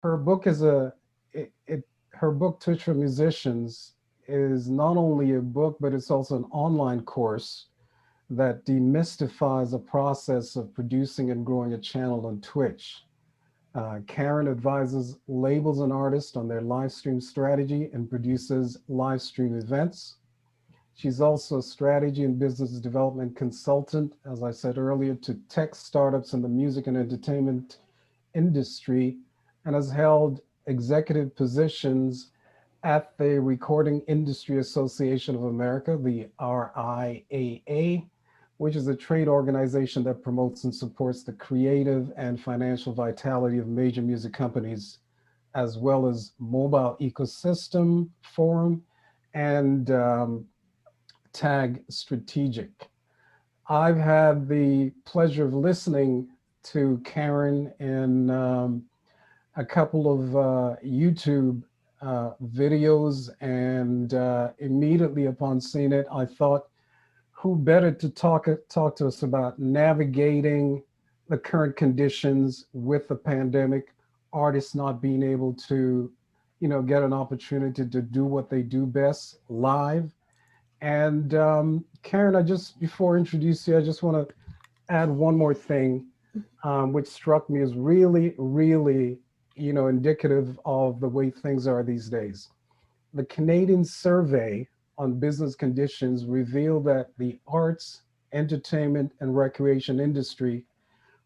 Her book is a her book Twitch for Musicians is not only a book, but it's also an online course that demystifies the process of producing and growing a channel on Twitch. Karen advises labels and artists on their live stream strategy and produces live stream events. She's also a strategy and business development consultant, as I said earlier, to tech startups in the music and entertainment industry, and has held executive positions at the Recording Industry Association of America, the RIAA, which is a trade organization that promotes and supports the creative and financial vitality of major music companies, as well as Mobile Ecosystem Forum and Tag Strategic. I've had the pleasure of listening to Karen in a couple of YouTube videos, and immediately upon seeing it, I thought, who better to talk to us about navigating the current conditions with the pandemic, artists not being able to, get an opportunity to do what they do best live. And Karen, I just before I introduce you, I just want to add one more thing, which struck me as really, really, indicative of the way things are these days. The Canadian survey on business conditions revealed that the arts, entertainment, and recreation industry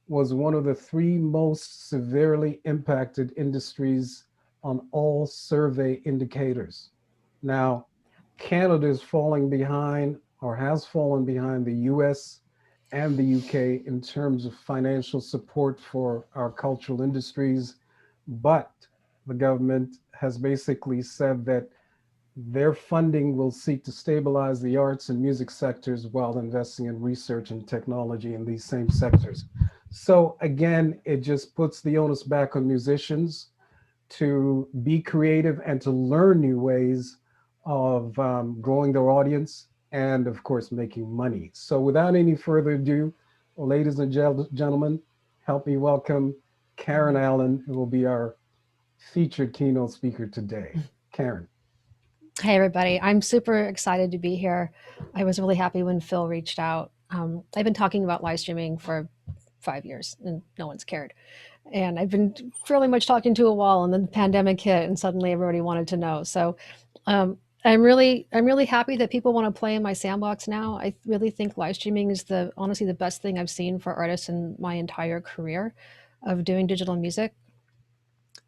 was one of the three most severely impacted industries on all survey indicators. Now, Canada is falling behind or has fallen behind the US and the UK in terms of financial support for our cultural industries, but the government has basically said that their funding will seek to stabilize the arts and music sectors while investing in research and technology in these same sectors. So again, it just puts the onus back on musicians to be creative and to learn new ways of growing their audience and, of course, making money. So without any further ado, ladies and gentlemen, help me welcome Karen Allen, who will be our featured keynote speaker today. Karen. Hey, everybody. I'm super excited to be here. I was really happy when Phil reached out. I've been talking about live streaming for 5 years and no one's cared. And I've been fairly much talking to a wall, and then the pandemic hit, and suddenly everybody wanted to know. So I'm really happy that people want to play in my sandbox now. I really think live streaming is the honestly the best thing I've seen for artists in my entire career of doing digital music.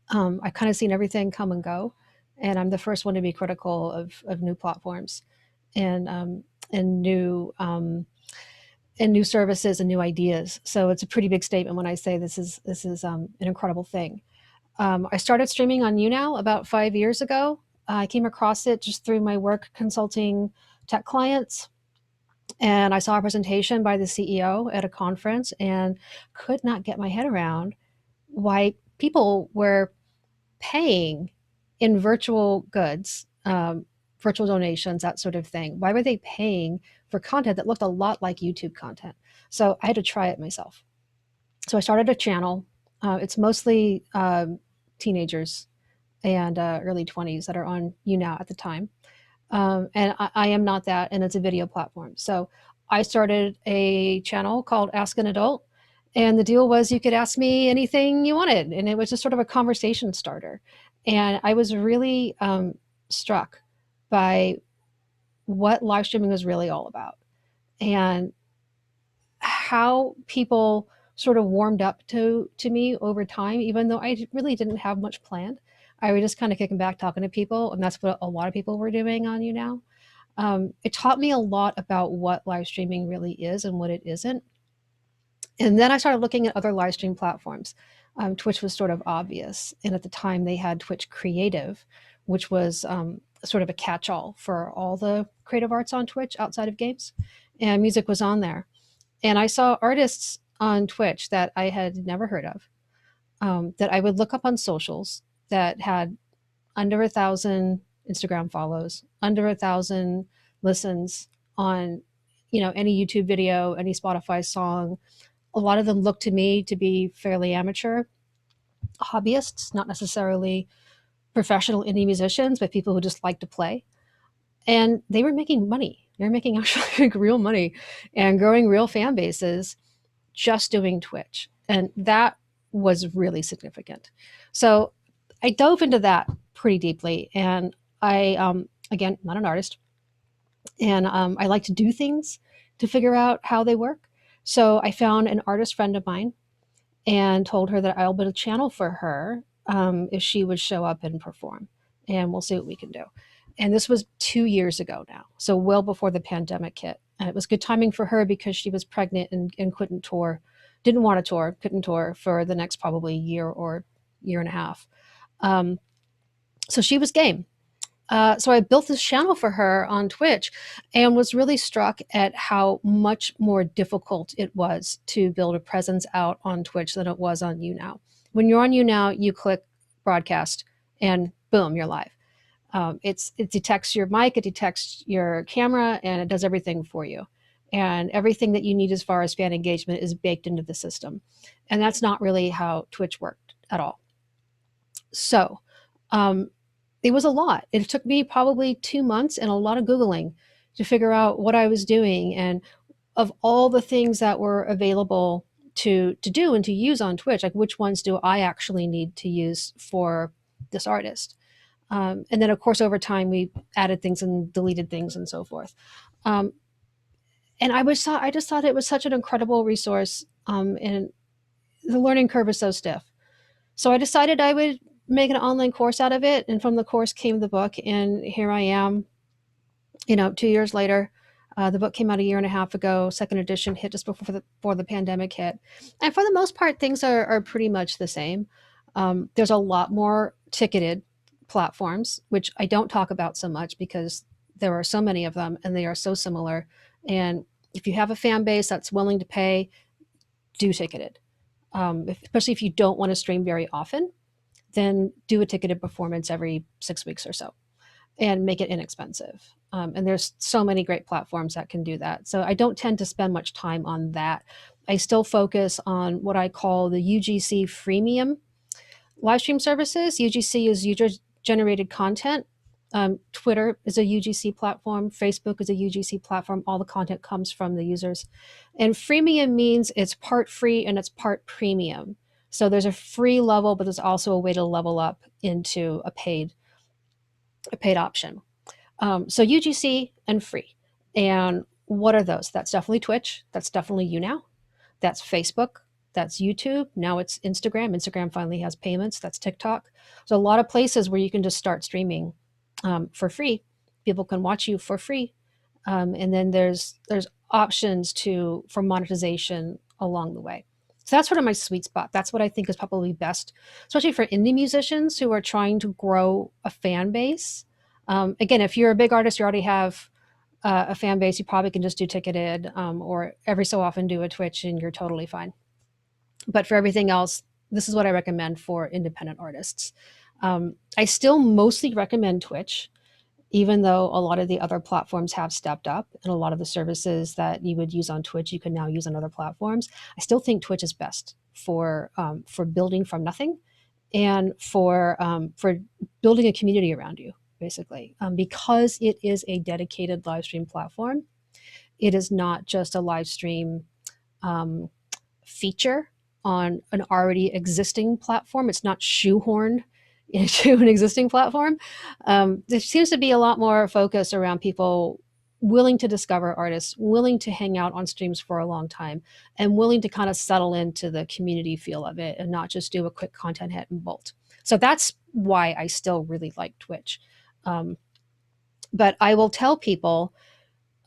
I kind of seen everything come and go, and I'm the first one to be critical of new platforms and and new and new services and new ideas. So it's a pretty big statement when I say this is an incredible thing. I started streaming on YouNow about 5 years ago. I came across it just through my work consulting tech clients. And I saw a presentation by the CEO at a conference and could not get my head around why people were paying in virtual goods, virtual donations, that sort of thing. Why were they paying for content that looked a lot like YouTube content? So I had to try it myself. So I started a channel. It's mostly teenagers and early 20s that are on YouNow at the time. And I am not that, and it's a video platform. So I started a channel called Ask an Adult. And the deal was you could ask me anything you wanted. And it was just sort of a conversation starter. And I was really struck by what live streaming was really all about and how people sort of warmed up to me over time, even though I really didn't have much planned. I was just kind of kicking back, talking to people, and that's what a lot of people were doing on YouNow. It taught me a lot about what live streaming really is and what it isn't. And then I started looking at other live stream platforms. Twitch was sort of obvious, and at the time they had Twitch Creative, which was sort of a catch-all for all the creative arts on Twitch outside of games, and music was on there. And I saw artists on Twitch that I had never heard of, that I would look up on socials that had under 1,000 Instagram follows, under 1,000 listens on, any YouTube video, any Spotify song. A lot of them looked to me to be fairly amateur, hobbyists, not necessarily professional indie musicians, but people who just like to play. And they were making money. They were making actually like real money and growing real fan bases just doing Twitch. And that was really significant. So I dove into that pretty deeply. And again, not an artist, and I like to do things to figure out how they work. So I found an artist friend of mine and told her that I'll build a channel for her if she would show up and perform, and we'll see what we can do. And this was 2 years ago now, so well before the pandemic hit. And it was good timing for her because she was pregnant and couldn't tour, didn't want to tour, couldn't tour for the next probably year or year and a half. Um, so she was game. So I built this channel for her on Twitch and was really struck at how much more difficult it was to build a presence out on Twitch than it was on YouNow. When you're on YouNow, you click broadcast and boom, you're live. It detects your mic, it detects your camera, and it does everything for you. And everything that you need as far as fan engagement is baked into the system. And that's not really how Twitch worked at all. So um, it was a lot. It took me probably 2 months and a lot of Googling to figure out what I was doing and of all the things that were available to do and to use on Twitch, like which ones do I actually need to use for this artist? And then, of course, over time we added things and deleted things and so forth. Um, and I just thought it was such an incredible resource, and the learning curve is so stiff. So I decided I would make an online course out of it, and from the course came the book, and here I am, 2 years later. The book came out a year and a half ago. Second edition hit just before the pandemic hit, and for the most part, things are pretty much the same. There's a lot more ticketed platforms, which I don't talk about so much because there are so many of them and they are so similar. And if you have a fan base that's willing to pay, do ticketed. Especially if you don't want to stream very often, then do a ticketed performance every 6 weeks or so and make it inexpensive. And there's so many great platforms that can do that. So I don't tend to spend much time on that. I still focus on what I call the UGC freemium live stream services. UGC is user generated content. Twitter is a UGC platform. Facebook is a UGC platform. All the content comes from the users. And freemium means it's part free and it's part premium. So there's a free level, but there's also a way to level up into a paid option. So UGC and free. And what are those? That's definitely Twitch. That's definitely YouNow. That's Facebook. That's YouTube. Now it's Instagram. Instagram finally has payments. That's TikTok. There's a lot of places where you can just start streaming for free. People can watch you for free. And then there's options for monetization along the way. So that's sort of my sweet spot. That's what I think is probably best, especially for indie musicians who are trying to grow a fan base. Again, if you're a big artist, you already have a fan base, you probably can just do ticketed, or every so often do a Twitch and you're totally fine. But for everything else, this is what I recommend for independent artists. I still mostly recommend Twitch, even though a lot of the other platforms have stepped up and a lot of the services that you would use on Twitch, you can now use on other platforms. I still think Twitch is best for building from nothing and for building a community around you, basically, because it is a dedicated live stream platform. It is not just a live stream um, feature on an already existing platform. It's not shoehorned into an existing platform. There seems to be a lot more focus around people willing to discover artists, willing to hang out on streams for a long time, and willing to kind of settle into the community feel of it and not just do a quick content hit and bolt. So that's why I still really like Twitch. Um, but I will tell people,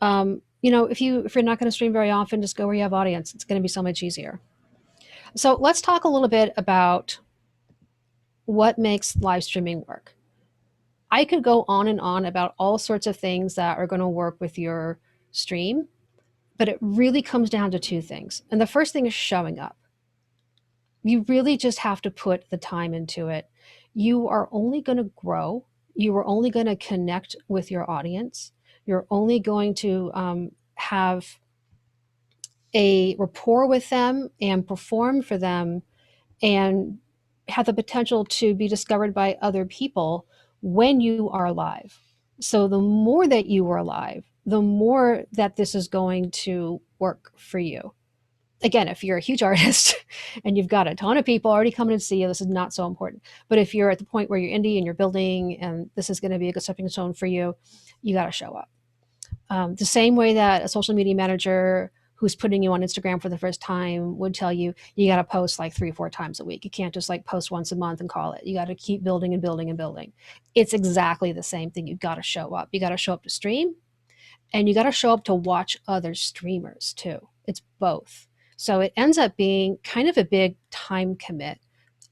if you're not going to stream very often, just go where you have audience. It's going to be so much easier. So let's talk a little bit about what makes live streaming work. I could go on and on about all sorts of things that are going to work with your stream, but it really comes down to two things. And the first thing is showing up. You really just have to put the time into it. You are only going to grow. You are only going to connect with your audience. You're only going to have a rapport with them and perform for them and have the potential to be discovered by other people when you are live. So the more that you are live, the more that this is going to work for you. Again, if you're a huge artist and you've got a ton of people already coming to see you, this is not so important. But if you're at the point where you're indie and you're building and this is going to be a good stepping stone for you, you got to show up. The same way that a social media manager who's putting you on Instagram for the first time would tell you, you got to post like 3 or 4 times a week. You can't just like post once a month and call it. You got to keep building and building and building. It's exactly the same thing. You got to show up. You got to show up to stream, and you got to show up to watch other streamers too. It's both. So it ends up being kind of a big time commit,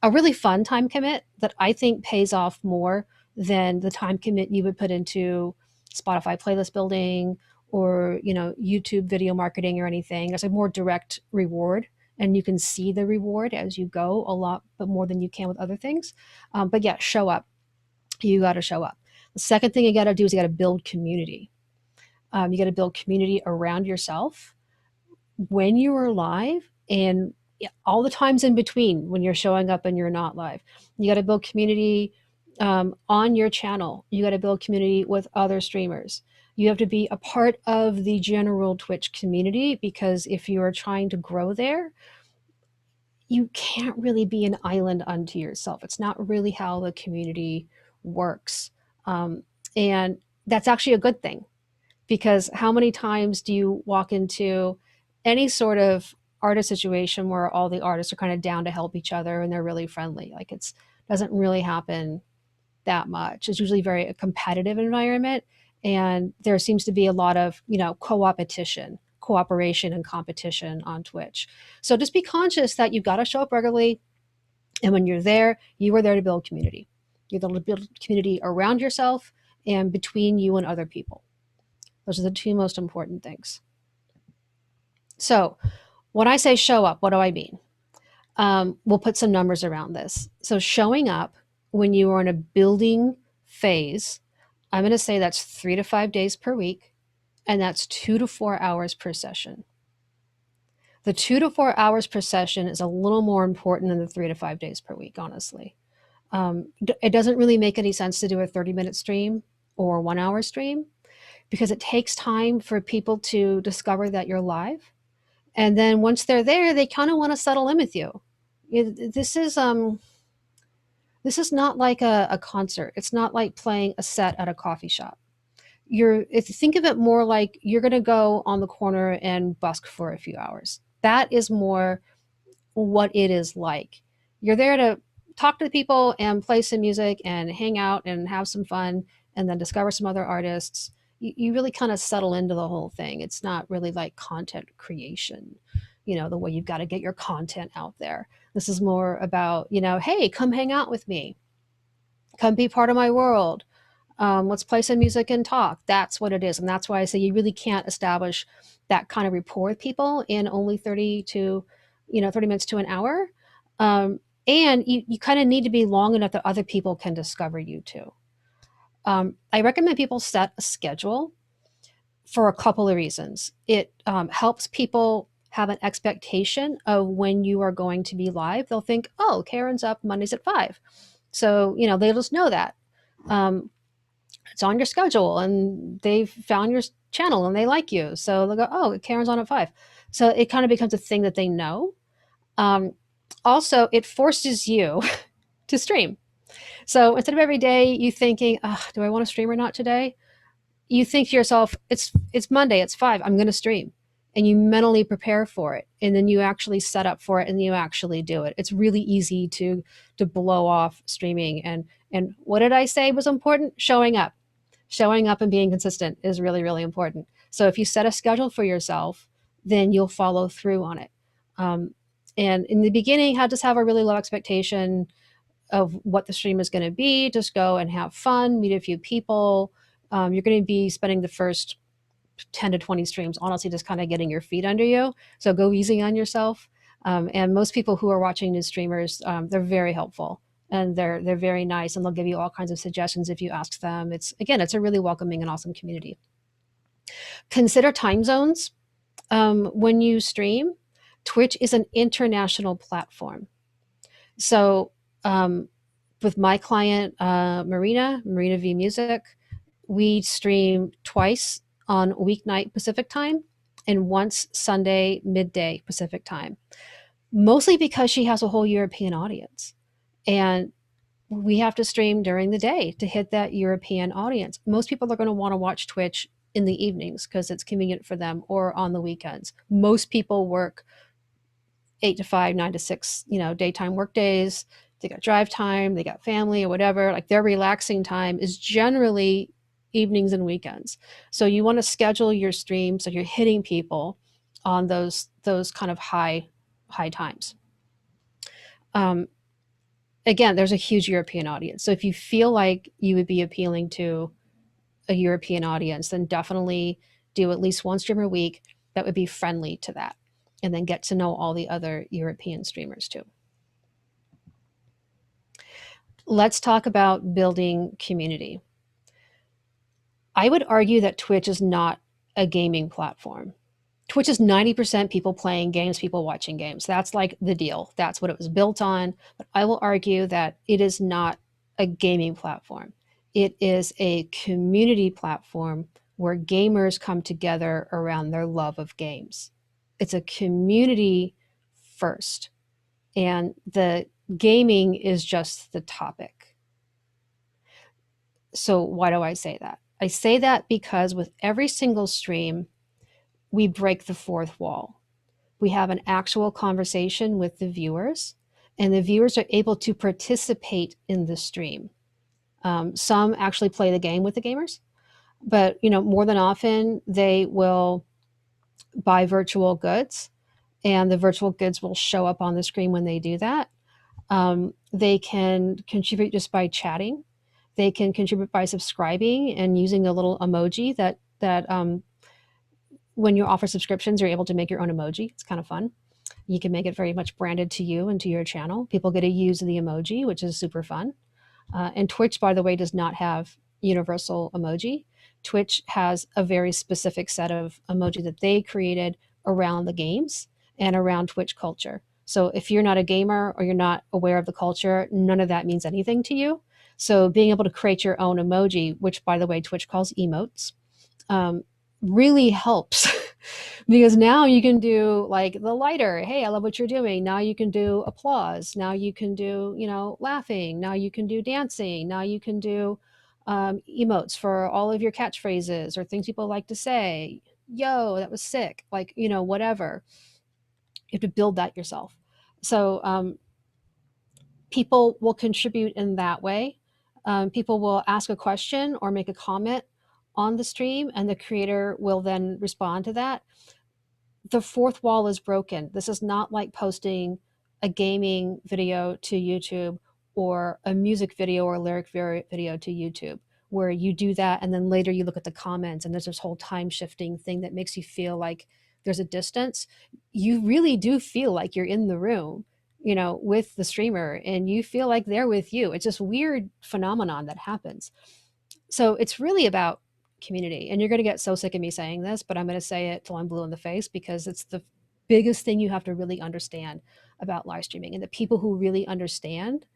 a really fun time commit that I think pays off more than the time commit you would put into Spotify playlist building or, YouTube video marketing or anything. There's a more direct reward, and you can see the reward as you go a lot, but more than you can with other things. But yeah, show up. You got to show up. The second thing you got to do is you got to build community. You got to build community around yourself when you are live, and all the times in between when you're showing up and you're not live. You got to build community on your channel. You got to build community with other streamers. You have to be a part of the general Twitch community, because if you are trying to grow there, you can't really be an island unto yourself. It's not really how the community works. And that's actually a good thing, because how many times do you walk into any sort of artist situation where all the artists are kind of down to help each other and they're really friendly? Like, it's doesn't really happen that much. It's usually very a competitive environment, and there seems to be a lot of cooperation and competition on Twitch. So just be conscious that you've got to show up regularly, and when you're there, you are there to build community. You're there to build community around yourself and between you and other people. Those are the two most important things. So when I say show up, what do I mean? We'll put some numbers around this. So showing up when you are in a building phase, I'm going to say that's 3 to 5 days per week, and that's 2 to 4 hours per session. The 2 to 4 hours per session is a little more important than the 3 to 5 days per week, honestly. It doesn't really make any sense to do a 30-minute stream or 1 hour stream, because it takes time for people to discover that you're live. And then once they're there, they kind of want to settle in with you. This is not like a concert. It's not like playing a set at a coffee shop. If you think of it more like you're going to go on the corner and busk for a few hours. That is more what it is like. You're there to talk to the people and play some music and hang out and have some fun, and then discover some other artists. You really kind of settle into the whole thing. It's not really like content creation, the way you've got to get your content out there. This is more about, hey, come hang out with me. Come be part of my world. Let's play some music and talk. That's what it is. And that's why I say you really can't establish that kind of rapport with people in only 30 minutes to an hour. And you kind of need to be long enough that other people can discover you too. I recommend people set a schedule for a couple of reasons. It helps people have an expectation of when you are going to be live. They'll think, oh, Karen's up Mondays at 5. So, they'll just know that. It's on your schedule, and they've found your channel and they like you. So they'll go, oh, Karen's on at 5. So it kind of becomes a thing that they know. Also, it forces you to stream. So instead of every day you thinking, do I want to stream or not today? You think to yourself, it's Monday, it's 5, I'm going to stream. And you mentally prepare for it. And then you actually set up for it and you actually do it. It's really easy to blow off streaming. And what did I say was important? Showing up. Showing up and being consistent is really, really important. So if you set a schedule for yourself, then you'll follow through on it. And in the beginning, just have a really low expectation of what the stream is going to be. Just go and have fun, meet a few people. You're going to be spending the first 10 to 20 streams, honestly, just kind of getting your feet under you. So go easy on yourself. And most people who are watching new streamers, they're very helpful, and they're very nice, and they'll give you all kinds of suggestions if you ask them. It's a really welcoming and awesome community. Consider time zones when you stream. Twitch is an international platform. So Um, with my client, Marina V Music, we stream twice on weeknight Pacific time and once Sunday midday Pacific time, mostly because she has a whole European audience. And we have to stream during the day to hit that European audience. Most people are going to want to watch Twitch in the evenings because it's convenient for them, or on the weekends. Most people work 8 to 5, 9 to 6, daytime work days. They got drive time, they got family or whatever. Like their relaxing time is generally evenings and weekends. So you want to schedule your stream so you're hitting people on those kind of high times. Um, Again, there's a huge European audience. So if you feel like you would be appealing to a European audience, then definitely do at least one stream a week that would be friendly to that. And then get to know all the other European streamers too. Let's talk about building community. I would argue that Twitch is not a gaming platform. Twitch is 90% people playing games, people watching games. That's like the deal. That's what it was built on. But I will argue that it is not a gaming platform. It is a community platform where gamers come together around their love of games. It's a community first, and the gaming is just the topic. So, why do I say that? I say that because with every single stream, we break the fourth wall. We have an actual conversation with the viewers, and the viewers are able to participate in the stream. Some actually play the game with the gamers, but more than often they will buy virtual goods, and the virtual goods will show up on the screen when they do that. They can contribute just by chatting. They can contribute by subscribing and using a little emoji that when you offer subscriptions, you're able to make your own emoji. It's kind of fun. You can make it very much branded to you and to your channel. People get to use the emoji, which is super fun. And Twitch, by the way, does not have universal emoji. Twitch has a very specific set of emoji that they created around the games and around Twitch culture. So if you're not a gamer or you're not aware of the culture, none of that means anything to you. So being able to create your own emoji, which by the way, Twitch calls emotes, um, really helps because now you can do like the lighter, hey, I love what you're doing. Now you can do applause. Now you can do, laughing. Now you can do dancing. Now you can do emotes for all of your catchphrases or things people like to say. Yo, that was sick. Like, whatever. You have to build that yourself. So people will contribute in that way. People will ask a question or make a comment on the stream, and the creator will then respond to that. The fourth wall is broken. This is not like posting a gaming video to YouTube or a music video or lyric video to YouTube, where you do that and then later you look at the comments and there's this whole time shifting thing that makes you feel like there's a distance. You really do feel like you're in the room, with the streamer, and you feel like they're with you. It's this weird phenomenon that happens. So it's really about community. And you're going to get so sick of me saying this, but I'm going to say it till I'm blue in the face because it's the biggest thing you have to really understand about live streaming. And the people who really understand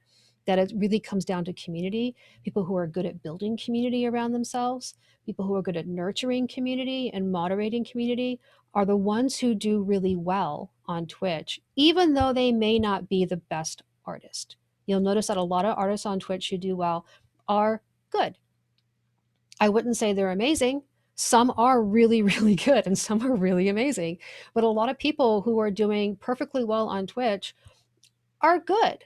that it really comes down to community, people who are good at building community around themselves, people who are good at nurturing community and moderating community, are the ones who do really well on Twitch, even though they may not be the best artist. You'll notice that a lot of artists on Twitch who do well are good. I wouldn't say they're amazing. Some are really, really good and some are really amazing. But a lot of people who are doing perfectly well on Twitch are good.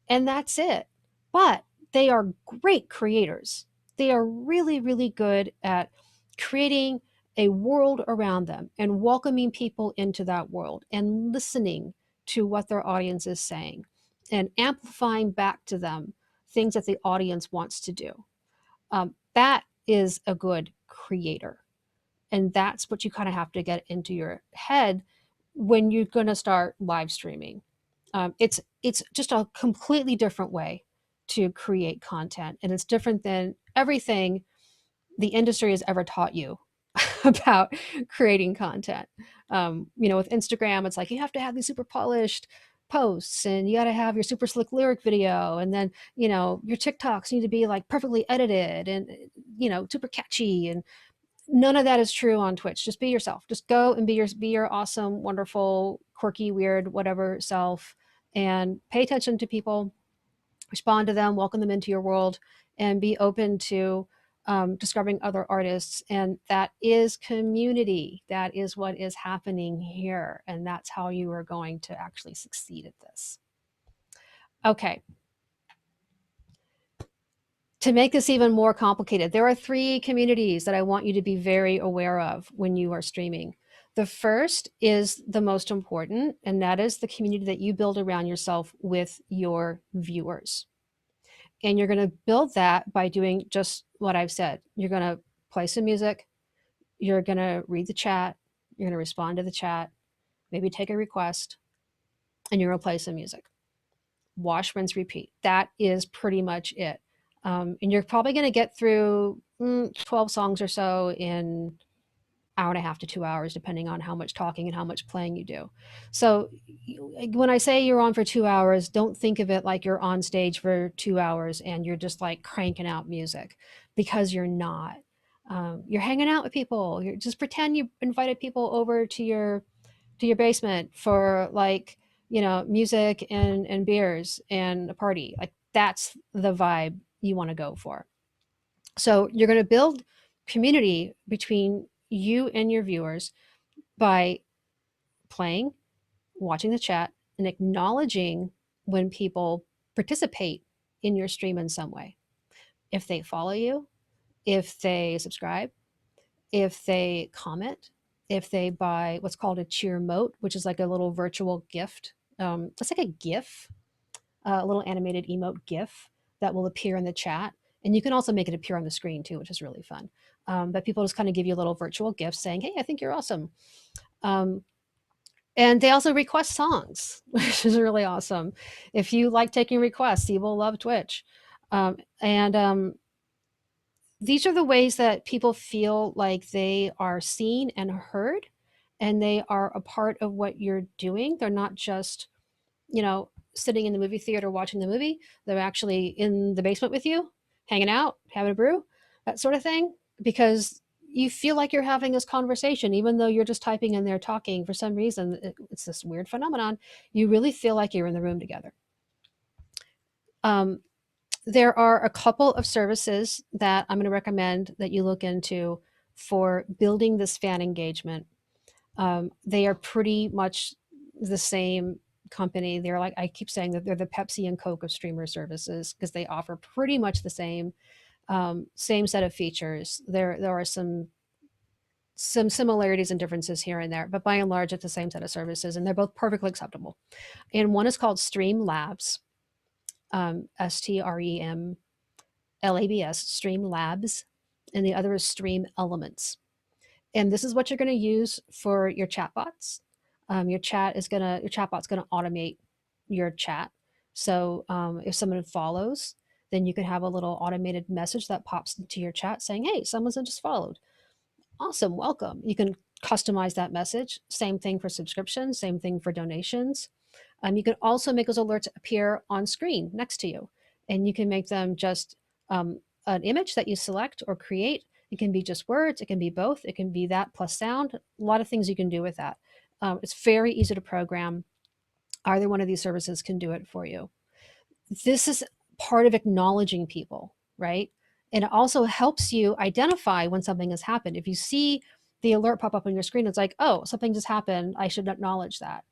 And that's it. But they are great creators. They are really, really good at creating a world around them and welcoming people into that world and listening to what their audience is saying and amplifying back to them things that the audience wants to do. That is a good creator. And that's what you kind of have to get into your head when you're going to start live streaming. It's just a completely different way to create content, and it's different than everything the industry has ever taught you about creating content. With Instagram, it's like you have to have these super polished posts, and you got to have your super slick lyric video, and then your TikToks need to be like perfectly edited and super catchy. And none of that is true on Twitch. Just be yourself. Just go and be your awesome, wonderful, quirky, weird, whatever self, and pay attention to people, respond to them, welcome them into your world, and be open to discovering other artists. And that is community. That is what is happening here. And that's how you are going to actually succeed at this. Okay. To make this even more complicated, there are 3 communities that I want you to be very aware of when you are streaming. The first is the most important, and that is the community that you build around yourself with your viewers. And you're going to build that by doing just what I've said. You're going to play some music, you're going to read the chat, you're going to respond to the chat, maybe take a request, and you're going to play some music. Wash, rinse, repeat. That is pretty much it. And you're probably going to get through 12 songs or so in hour and a half to 2 hours, depending on how much talking and how much playing you do. So when I say you're on for 2 hours, don't think of it like you're on stage for 2 hours and you're just like cranking out music, because you're not. You're hanging out with people. You're just pretend you invited people over to your basement for like music and beers and a party. Like that's the vibe you want to go for. So you're going to build community between you and your viewers by playing, watching the chat, and acknowledging when people participate in your stream in some way. If they follow you, if they subscribe, if they comment, if they buy what's called a cheer mote, which is like a little virtual gift. It's like a GIF, a little animated emote GIF that will appear in the chat. And you can also make it appear on the screen too, which is really fun. But people just kind of give you a little virtual gift saying, hey, I think you're awesome. Um, and they also request songs, which is really awesome. If you like taking requests, you will love Twitch. And these are the ways that people feel like they are seen and heard, and they are a part of what you're doing. They're not just, sitting in the movie theater watching the movie. They're actually in the basement with you, hanging out, having a brew, that sort of thing, because you feel like you're having this conversation, even though you're just typing and they're talking. For some reason, it's this weird phenomenon. You really feel like you're in the room together. Um, there are a couple of services that I'm going to recommend that you look into for building this fan engagement. They are pretty much the same company. They're like, I keep saying that they're the Pepsi and Coke of streamer services, because they offer pretty much the same set of features. There are some similarities and differences here and there, but by and large, it's the same set of services, and they're both perfectly acceptable. And one is called Streamlabs, STREMLABS, Streamlabs, and the other is Stream Elements. And this is what you're going to use for your chatbots. Your chatbot's going to automate your chat. So if someone follows, then you can have a little automated message that pops into your chat saying, "Hey, someone's just followed. Awesome, welcome." You can customize that message. Same thing for subscriptions. Same thing for donations. You can also make those alerts appear on screen next to you, and you can make them just an image that you select or create. It can be just words, it can be both, it can be that plus sound. A lot of things you can do with that. It's very easy to program. Either one of these services can do it for you. This is part of acknowledging people, right? And it also helps you identify when something has happened. If you see the alert pop up on your screen, it's like, oh, something just happened. I should acknowledge that.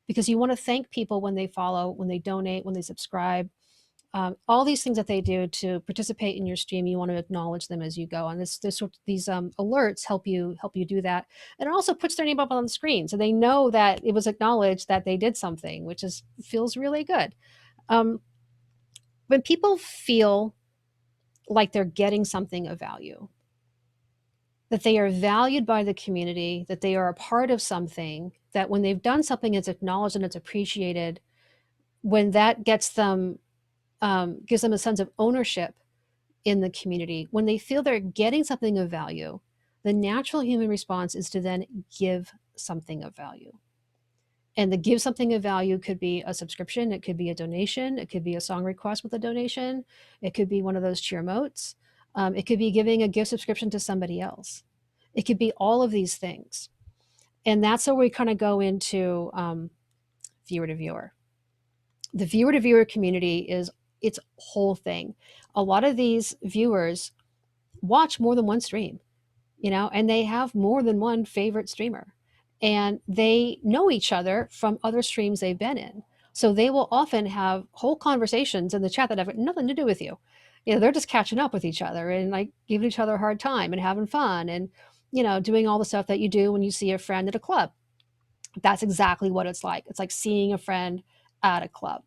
Because you want to thank people when they follow, when they donate, when they subscribe. All these things that they do to participate in your stream, you want to acknowledge them as you go. And these alerts help you do that. And it also puts their name up on the screen, so they know that it was acknowledged that they did something, which feels really good. When people feel like they're getting something of value, that they are valued by the community, that they are a part of something, that when they've done something, it's acknowledged and it's appreciated, when that gives them a sense of ownership in the community, when they feel they're getting something of value, the natural human response is to then give something of value. And the give something of value could be a subscription, it could be a donation, it could be a song request with a donation, it could be one of those cheer motes, it could be giving a gift subscription to somebody else. It could be all of these things. And that's where we kind of go into viewer to viewer. The viewer to viewer community is its whole thing. A lot of these viewers watch more than one stream, and they have more than one favorite streamer. And they know each other from other streams they've been in. So they will often have whole conversations in the chat that have nothing to do with you. They're just catching up with each other and like giving each other a hard time and having fun and, doing all the stuff that you do when you see a friend at a club. That's exactly what it's like. It's like seeing a friend at a club.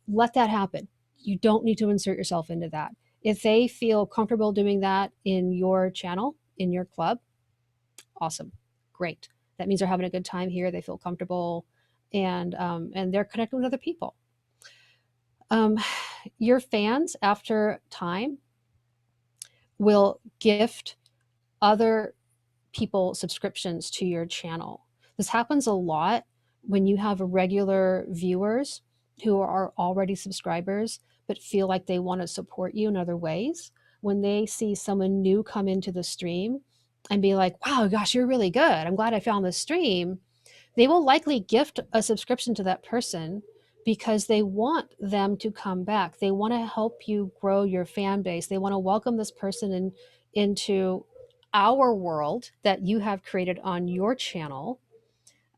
Let that happen. You don't need to insert yourself into that. If they feel comfortable doing that in your channel, in your club, awesome, great. That means they're having a good time here. They feel comfortable, and they're connecting with other people. Um, your fans, after time, will gift other people subscriptions to your channel. This happens a lot when you have regular viewers who are already subscribers but feel like they want to support you in other ways. When they see someone new come into the stream and be like, wow, gosh, you're really good. I'm glad I found this stream. They will likely gift a subscription to that person because they want them to come back. They want to help you grow your fan base. They want to welcome this person into our world that you have created on your channel.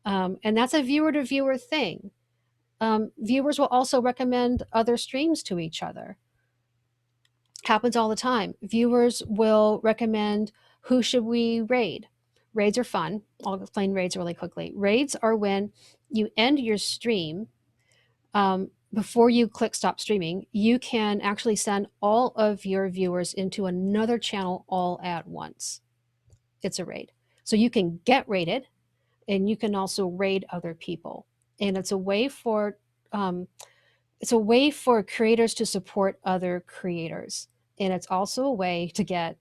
And that's a viewer to viewer thing. Viewers will also recommend other streams to each other. Happens all the time. Viewers will recommend, who should we raid? Raids are fun. I'll explain raids really quickly. Raids are when you end your stream, before you click stop streaming, you can actually send all of your viewers into another channel all at once. It's a raid. So you can get raided and you can also raid other people. And um, it's a way for creators to support other creators. And it's also a way to get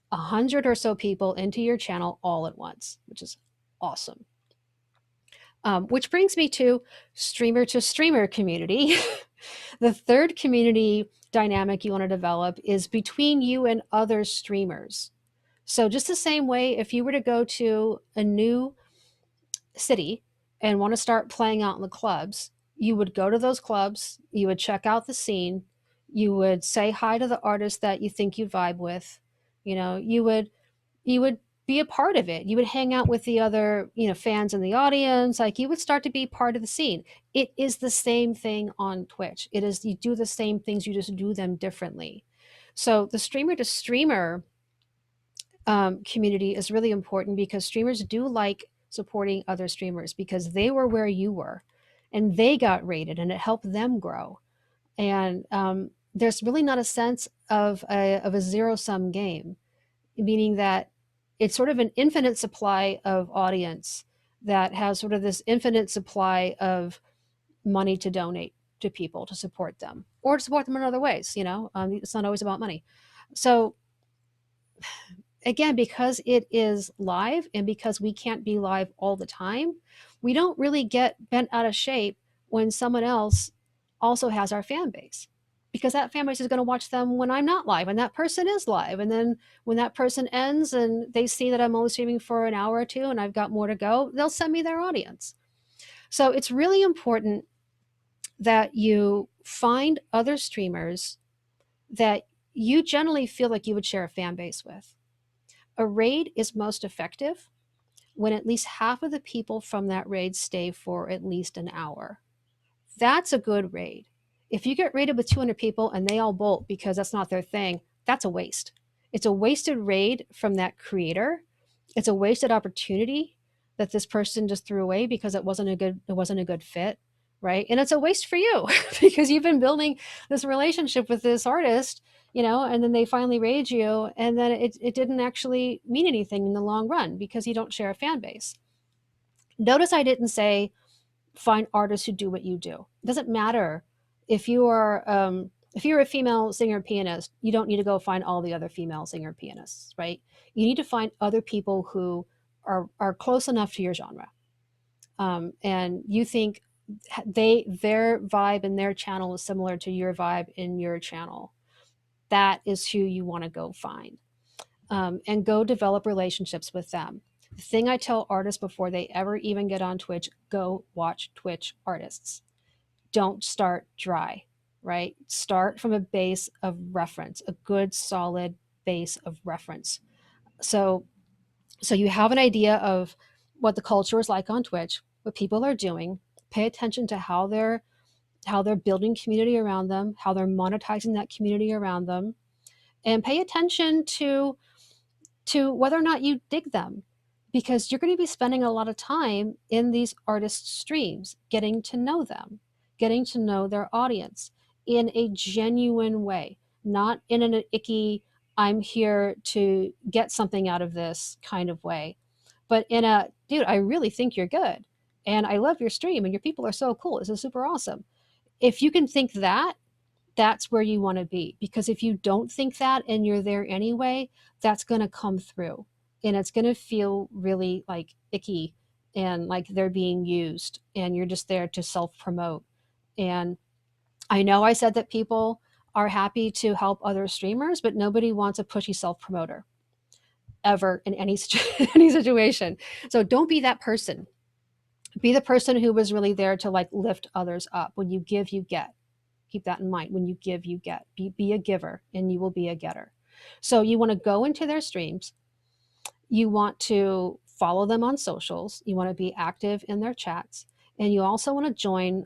100 or so people into your channel all at once, which is awesome. Which brings me to streamer community. The third community dynamic you want to develop is between you and other streamers. So, just the same way, if you were to go to a new city and want to start playing out in the clubs, you would go to those clubs, you would check out the scene, you would say hi to the artist that you think you vibe with, you would be a part of it. You would hang out with the other, fans in the audience. Like, you would start to be part of the scene. It is the same thing on Twitch. It is, you do the same things, you just do them differently. So the streamer to streamer community is really important because streamers do like supporting other streamers because they were where you were and they got rated and it helped them grow. And there's really not a sense of a zero sum game, meaning that it's sort of an infinite supply of audience that has sort of this infinite supply of money to donate to people to support them or to support them in other ways. It's not always about money. So again, because it is live and because we can't be live all the time, we don't really get bent out of shape when someone else also has our fan base, because that fan base is going to watch them when I'm not live and that person is live. And then when that person ends and they see that I'm only streaming for an hour or two and I've got more to go, they'll send me their audience. So it's really important that you find other streamers that you generally feel like you would share a fan base with. A raid is most effective when at least half of the people from that raid stay for at least an hour. That's a good raid. If you get raided with 200 people and they all bolt because that's not their thing, that's a waste. It's a wasted raid from that creator. It's a wasted opportunity that this person just threw away because it wasn't a good fit, right? And it's a waste for you because you've been building this relationship with this artist, and then they finally raid you, and then it didn't actually mean anything in the long run because you don't share a fan base. Notice I didn't say find artists who do what you do. It doesn't matter if you're a female singer pianist, you don't need to go find all the other female singer pianists, right? You need to find other people who are close enough to your genre. and you think their vibe and their channel is similar to your vibe in your channel, that is who you want to go find, and go develop relationships with them. The thing I tell artists before they ever even get on Twitch: go watch Twitch artists. Don't start dry, right? Start from a base of reference, a good solid base of reference. So so you have an idea of what the culture is like on Twitch, what people are doing. Pay attention to how they're building community around them, how they're monetizing that community around them, and pay attention to whether or not you dig them, because you're going to be spending a lot of time in these artists' streams getting to know them, getting to know their audience in a genuine way, not in an icky, I'm here to get something out of this kind of way, but in a, dude, I really think you're good. And I love your stream and your people are so cool. This is super awesome. If you can think that, that's where you want to be. Because if you don't think that and you're there anyway, that's going to come through and it's going to feel really like icky and like they're being used and you're just there to self promote. And I know I said that people are happy to help other streamers, but nobody wants a pushy self promoter ever in any any situation. So don't be that person. Be the person who was really there to like lift others up. When you give, you get. Keep that in mind. When you give, you get. Be a giver and you will be a getter. So you want to go into their streams. You want to follow them on socials. You want to be active in their chats. And you also want to join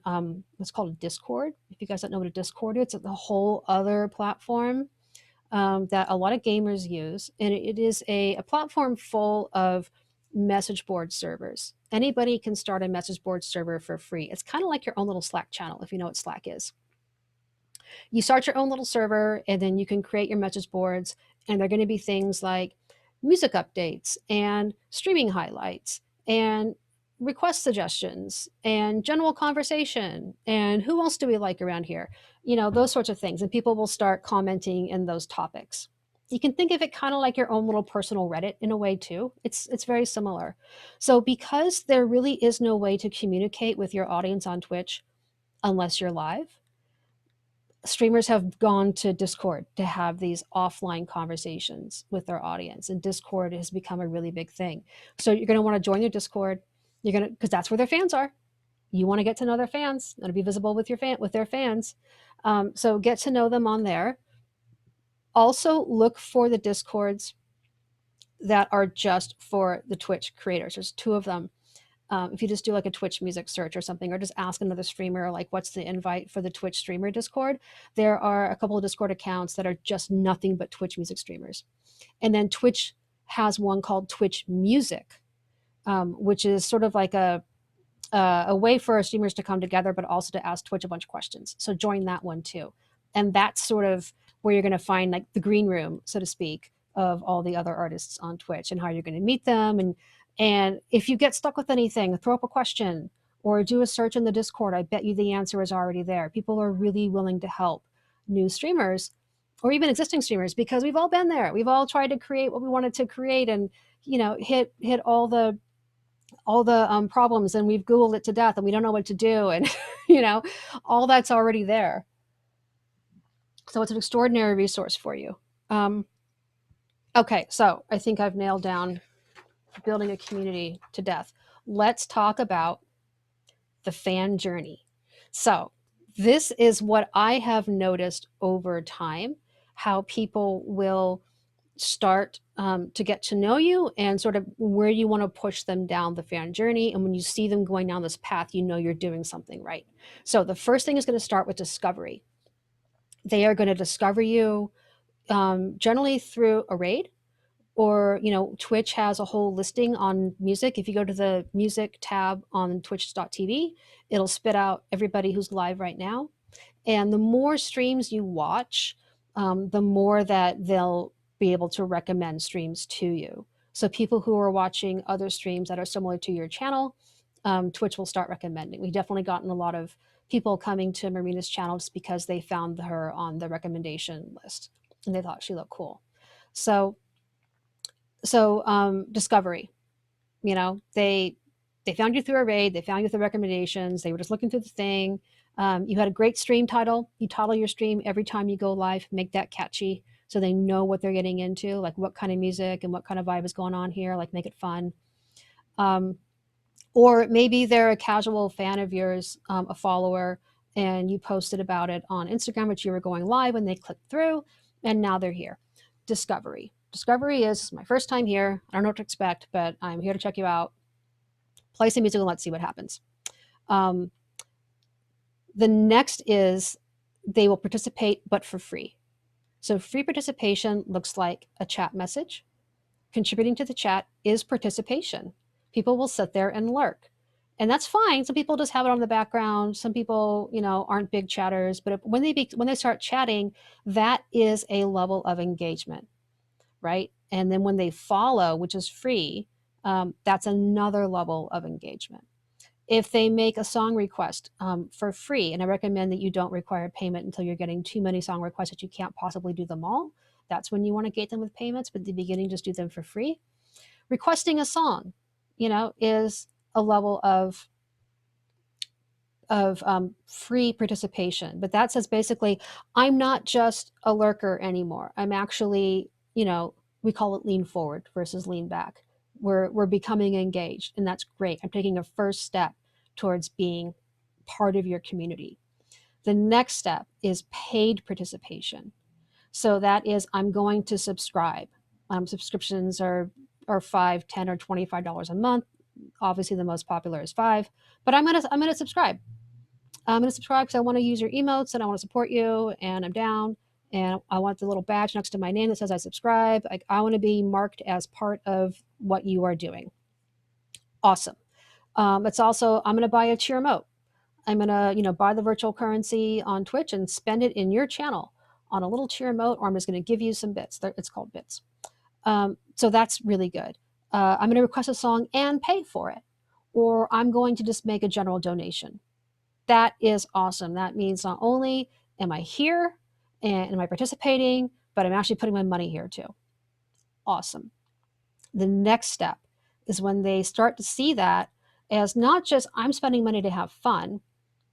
what's called a Discord. If you guys don't know what a Discord is, it's a whole other platform that a lot of gamers use. And it is a platform full of message board servers. Anybody can start a message board server for free. It's kind of like your own little Slack channel, if you know what Slack is. You start your own little server and then you can create your message boards, and they're going to be things like music updates and streaming highlights and request suggestions and general conversation and who else do we like around here, those sorts of things, and people will start commenting in those topics. You can think of it kind of like your own little personal Reddit in a way too. It's very similar. So because there really is no way to communicate with your audience on Twitch unless you're live, streamers have gone to Discord to have these offline conversations with their audience, and Discord has become a really big thing. So you're going to want to join their Discord. You're going to, because that's where their fans are. You want to get to know their fans. You want to be visible with their fans. So get to know them on there. Also, look for the Discords that are just for the Twitch creators. There's two of them. If you just do like a Twitch music search or something, or just ask another streamer, like, what's the invite for the Twitch streamer Discord? There are a couple of Discord accounts that are just nothing but Twitch music streamers. And then Twitch has one called Twitch Music, which is sort of like a way for our streamers to come together, but also to ask Twitch a bunch of questions. So join that one too. And that's sort of where you're going to find like the green room, so to speak, of all the other artists on Twitch and how you're going to meet them. And if you get stuck with anything, throw up a question or do a search in the Discord. I bet you the answer is already there. People are really willing to help new streamers or even existing streamers, because we've all been there. We've all tried to create what we wanted to create and hit all the problems, and we've Googled it to death and we don't know what to do. And, all that's already there. So it's an extraordinary resource for you. Okay, so I think I've nailed down building a community to death. Let's talk about the fan journey. So this is what I have noticed over time, how people will start to get to know you and sort of where you want to push them down the fan journey. And when you see them going down this path, you're doing something right. So the first thing is going to start with discovery. They are going to discover you generally through a raid, or Twitch has a whole listing on music. If you go to the music tab on twitch.tv, it'll spit out everybody who's live right now. And the more streams you watch, the more that they'll be able to recommend streams to you. So people who are watching other streams that are similar to your channel, Twitch will start recommending. We've definitely gotten a lot of people coming to Marina's channel just because they found her on the recommendation list and they thought she looked cool. So discovery, they They found you through a raid, they found you through recommendations, they were just looking through the thing. You had a great stream title. You title your stream every time you go live, make that catchy so they know what they're getting into, like what kind of music and what kind of vibe is going on here, like make it fun. Um, or maybe they're a casual fan of yours, a follower, and you posted about it on Instagram, which you were going live and they clicked through, and now they're here. Discovery. Discovery is my first time here. I don't know what to expect, but I'm here to check you out. Play some music and let's see what happens. Um, the next is they will participate, but for free. So free participation looks like a chat message. Contributing to the chat is participation. People will sit there and lurk. And that's fine. Some people just have it on the background. Some people, aren't big chatters. But when they start chatting, that is a level of engagement, right? And then when they follow, which is free, that's another level of engagement. If they make a song request for free, and I recommend that you don't require payment until you're getting too many song requests that you can't possibly do them all. That's when you want to gate them with payments, but at the beginning, just do them for free. Requesting a song, is a level of free participation. But that says basically, I'm not just a lurker anymore. I'm actually, we call it lean forward versus lean back. We're becoming engaged, and that's great. I'm taking a first step towards being part of your community. The next step is paid participation. So that is, I'm going to subscribe. Subscriptions are $5, $10, or $25 a month. Obviously, the most popular is $5, but I'm gonna subscribe. I'm gonna subscribe because I want to use your emotes and I want to support you, and I'm down. And I want the little badge next to my name that says I subscribe. I want to be marked as part of what you are doing. Awesome. It's also, I'm going to buy a cheer emote. I'm going to, buy the virtual currency on Twitch and spend it in your channel on a little cheer emote, or I'm just going to give you some bits. It's called bits. So that's really good. I'm going to request a song and pay for it, or I'm going to just make a general donation. That is awesome. That means not only am I here and am I participating, but I'm actually putting my money here too. Awesome. The next step is when they start to see that as not just I'm spending money to have fun,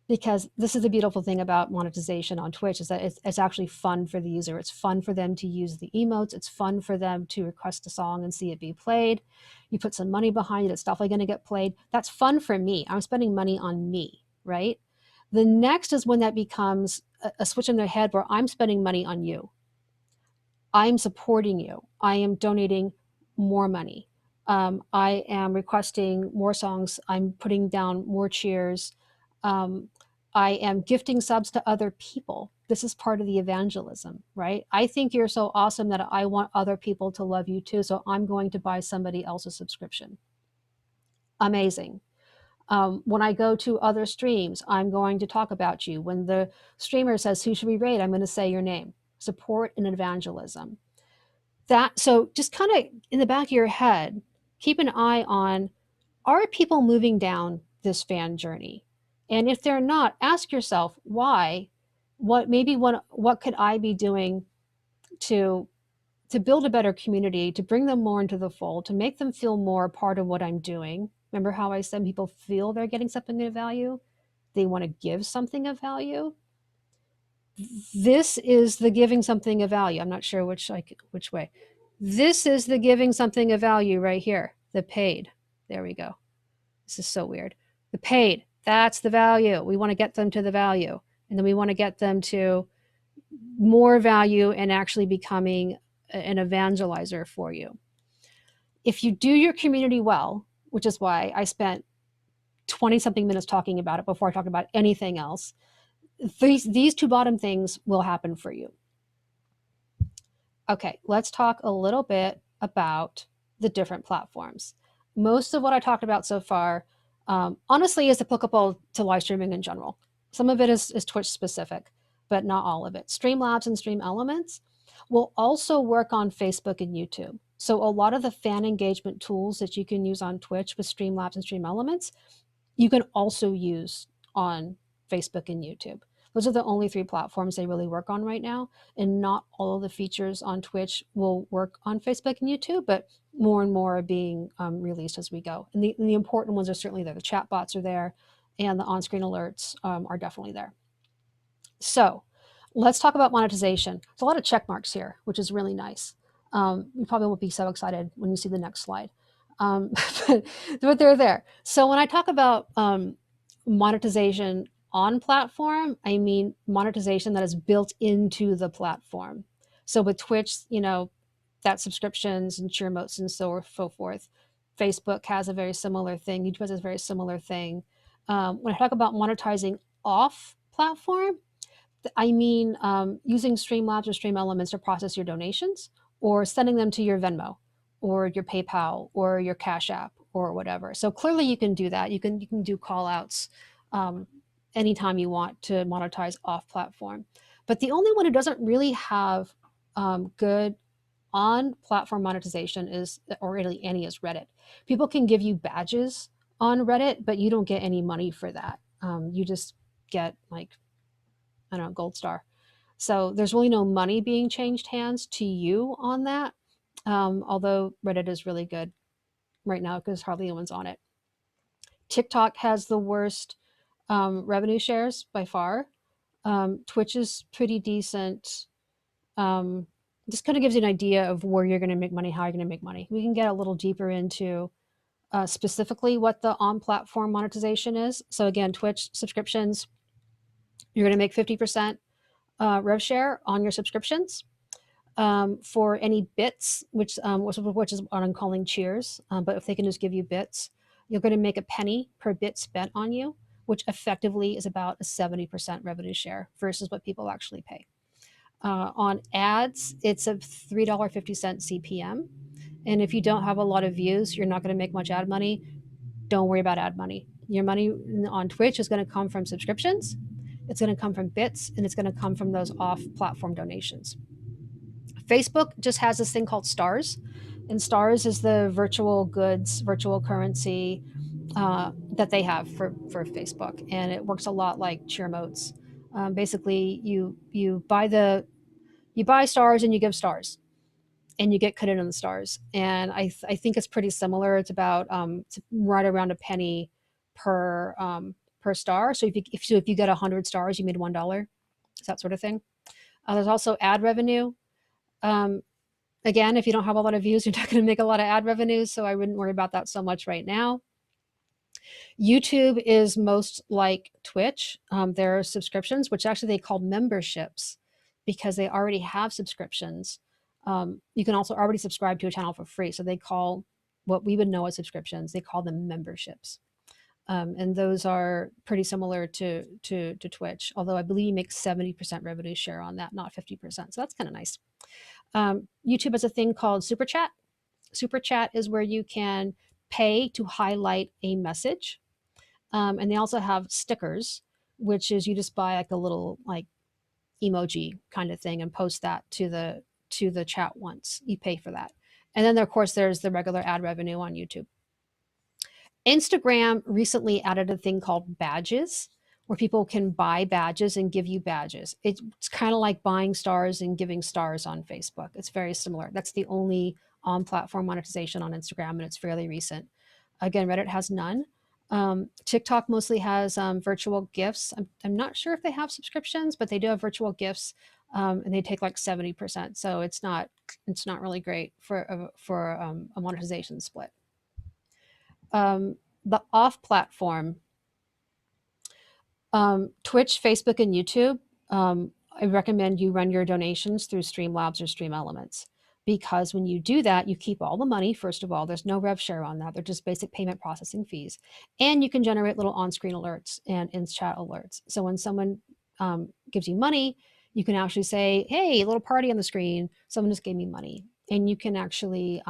because this is the beautiful thing about monetization on Twitch, is that it's actually fun for the user. It's fun for them to use the emotes. It's fun for them to request a song and see it be played. You put some money behind it, it's definitely going to get played. That's fun for me. I'm spending money on me, right? The next is when that becomes a switch in their head where I'm spending money on you. I'm supporting you. I am donating more money. I am requesting more songs. I'm putting down more cheers. Um, I am gifting subs to other people. This is part of the evangelism, right? I think you're so awesome that I want other people to love you too. So I'm going to buy somebody else's subscription. Amazing. When I go to other streams, I'm going to talk about you. When the streamer says, who should we raid? I'm going to say your name. Support and evangelism. So just kind of in the back of your head, keep an eye on, are people moving down this fan journey? And if they're not, ask yourself why. What could I be doing to build a better community, to bring them more into the fold, to make them feel more a part of what I'm doing? Remember how I said people feel they're getting something of value? They want to give something of value. This is the giving something of value. I'm not sure which way. This is the giving something of value right here. The paid. There we go. This is so weird. The paid. That's the value. We want to get them to the value. And then we want to get them to more value and actually becoming an evangelizer for you. If you do your community well, which is why I spent 20 something minutes talking about it before I talked about anything else, these two bottom things will happen for you. Okay, let's talk a little bit about the different platforms. Most of what I talked about so far, honestly, is applicable to live streaming in general. Some of it is Twitch specific, but not all of it. Streamlabs and Stream Elements will also work on Facebook and YouTube. So a lot of the fan engagement tools that you can use on Twitch with Streamlabs and Stream Elements, you can also use on Facebook and YouTube. Those are the only three platforms they really work on right now. And not all of the features on Twitch will work on Facebook and YouTube, but more and more are being released as we go. And the important ones are certainly there. The chat bots are there, and the on-screen alerts are definitely there. So let's talk about monetization. There's a lot of check marks here, which is really nice. You probably won't be so excited when you see the next slide, um, but they're there. So when I talk about monetization on platform, I mean monetization that is built into the platform. So with Twitch, that subscriptions and cheer emotes and so forth. Facebook has a very similar thing. YouTube has a very similar thing. When I talk about monetizing off platform, I mean using Streamlabs or Stream Elements to process your donations, or sending them to your Venmo or your PayPal or your Cash App or whatever. So clearly you can do that. You can do call outs anytime you want to monetize off platform. But the only one who doesn't really have good on platform monetization is, or really any, is Reddit. People can give you badges on Reddit, but you don't get any money for that. You just get, like, I don't know, gold star. So there's really no money being changed hands to you on that. Although Reddit is really good right now because hardly anyone's on it. TikTok has the worst revenue shares by far. Twitch is pretty decent. This kind of gives you an idea of where you're going to make money, how you're going to make money. We can get a little deeper into specifically what the on-platform monetization is. So again, Twitch subscriptions, you're going to make 50% rev share on your subscriptions. For any bits, which is what I'm calling cheers, but if they can just give you bits, you're going to make a penny per bit spent on you, which effectively is about a 70% revenue share versus what people actually pay. On ads, it's a $3.50 CPM. And if you don't have a lot of views, you're not going to make much ad money. Don't worry about ad money. Your money on Twitch is going to come from subscriptions, it's going to come from bits, and it's going to come from those off platform donations. Facebook just has this thing called stars, and stars is the virtual goods, virtual currency that they have for Facebook, and it works a lot like cheer modes. Basically, you buy stars and you give stars, and you get credit on the stars. And I think it's pretty similar. It's about it's right around a penny per star. So if you get 100 stars, you made $1. It's that sort of thing. There's also ad revenue. Um, Again, if you don't have a lot of views, you're not going to make a lot of ad revenue, so I wouldn't worry about that so much right now. YouTube is most like Twitch. There are subscriptions, which actually they call memberships because they already have subscriptions. You can also already subscribe to a channel for free. So they call what we would know as subscriptions, they call them memberships. And those are pretty similar to Twitch, although I believe you make 70% revenue share on that, not 50%. So that's kind of nice. YouTube has a thing called Super Chat. Super Chat is where you can pay to highlight a message. And they also have stickers, which is you just buy like a little like emoji kind of thing and post that to the chat once. You pay for that. And then of course there's the regular ad revenue on YouTube. Instagram recently added a thing called badges, where people can buy badges and give you badges. It's kind of like buying stars and giving stars on Facebook. It's very similar. That's the only on platform monetization on Instagram, and it's fairly recent. Again, Reddit has none. TikTok mostly has virtual gifts. I'm not sure if they have subscriptions, but they do have virtual gifts, and they take like 70%. So it's not really great for a monetization split. The off platform, Twitch, Facebook, and YouTube, I recommend you run your donations through Streamlabs or Stream Elements, because when you do that, you keep all the money. First of all, there's no rev share on that. They're just basic payment processing fees. And you can generate little on-screen alerts and in-chat alerts. So when someone gives you money, you can actually say, hey, a little party on the screen, someone just gave me money. And you can actually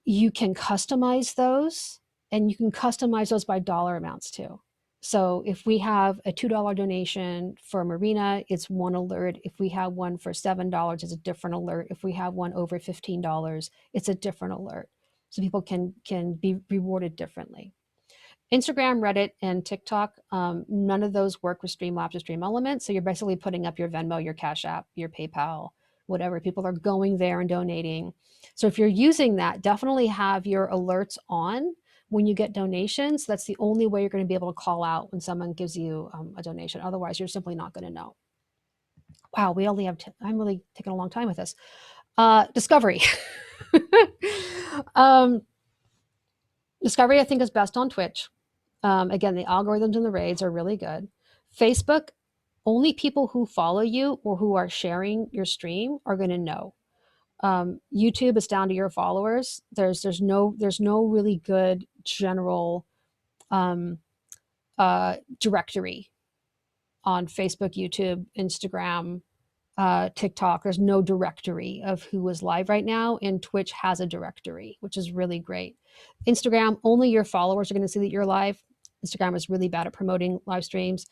you can customize those, and you can customize those by dollar amounts too. So if we have a $2 donation for Marina, it's one alert. If we have one for $7, it's a different alert. If we have one over $15, it's a different alert. So people can be rewarded differently. Instagram, Reddit, and TikTok, none of those work with Streamlabs or Stream Elements. So you're basically putting up your Venmo, your Cash App, your PayPal, whatever. People are going there and donating. So if you're using that, definitely have your alerts on when you get donations. That's the only way you're going to be able to call out when someone gives you a donation. Otherwise, you're simply not going to know. Wow, we only have, I'm really taking a long time with this. Discovery. um, Discovery, I think, is best on Twitch. Again, the algorithms and the raids are really good. Facebook, only people who follow you or who are sharing your stream are going to know. YouTube is down to your followers. There's no really good general um, directory on Facebook, YouTube, Instagram, TikTok. There's no directory of who is live right now, and Twitch has a directory, which is really great. Instagram, only your followers are going to see that you're live. Instagram is really bad at promoting live streams.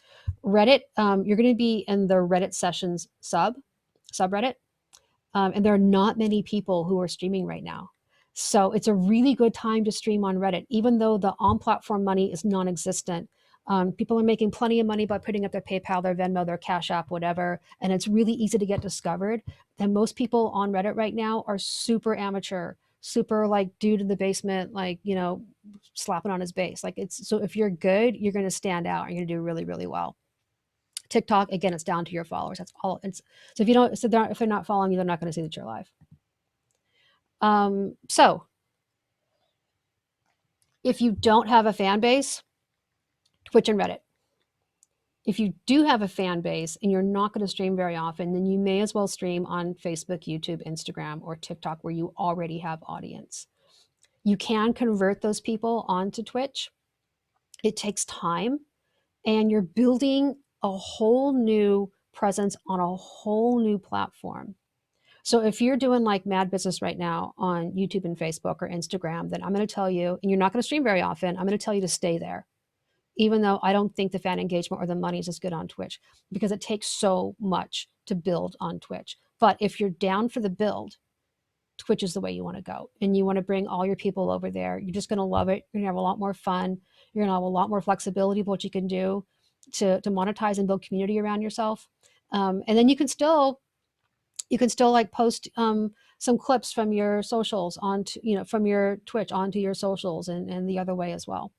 Reddit, you're going to be in the Reddit sessions subreddit, and there are not many people who are streaming right now. So it's a really good time to stream on Reddit, even though the on-platform money is non-existent. People are making plenty of money by putting up their PayPal, their Venmo, their Cash App, whatever, and it's really easy to get discovered. And most people on Reddit right now are super amateur, super like dude in the basement, like, slapping on his bass. Like, it's so if you're good, you're going to stand out. You're going to do really, really well. TikTok, again, it's down to your followers. That's all. So if you don't, so if they're not following you, they're not going to see that you're live. So if you don't have a fan base, Twitch and Reddit. If you do have a fan base and you're not going to stream very often, then you may as well stream on Facebook, YouTube, Instagram, or TikTok, where you already have audience. You can convert those people onto Twitch. It takes time, and you're building a whole new presence on a whole new platform. So if you're doing like mad business right now on YouTube and Facebook or Instagram, then I'm going to tell you, and you're not going to stream very often, I'm going to tell you to stay there, even though I don't think the fan engagement or the money is as good on Twitch, because it takes so much to build on Twitch. But if you're down for the build, Twitch is the way you want to go. And you want to bring all your people over there. You're just going to love it. You're going to have a lot more fun. You're going to have a lot more flexibility of what you can do to monetize and build community around yourself. And then you can still like post some clips from your socials onto, from your Twitch onto your socials, and the other way as well.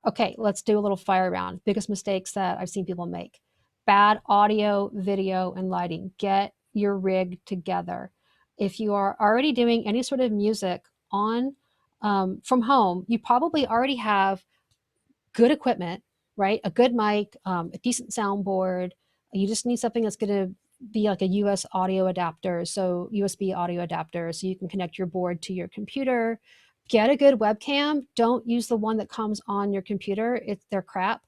Okay, let's do a little fire round. Biggest mistakes that I've seen people make: bad audio, video, and lighting. Get your rig together. If you are already doing any sort of music on from home, you probably already have good equipment, right? A good mic, a decent soundboard. You just need something that's going to be like a US audio adapter, so USB audio adapter, so you can connect your board to your computer. Get a good webcam. Don't use the one that comes on your computer. They're crap.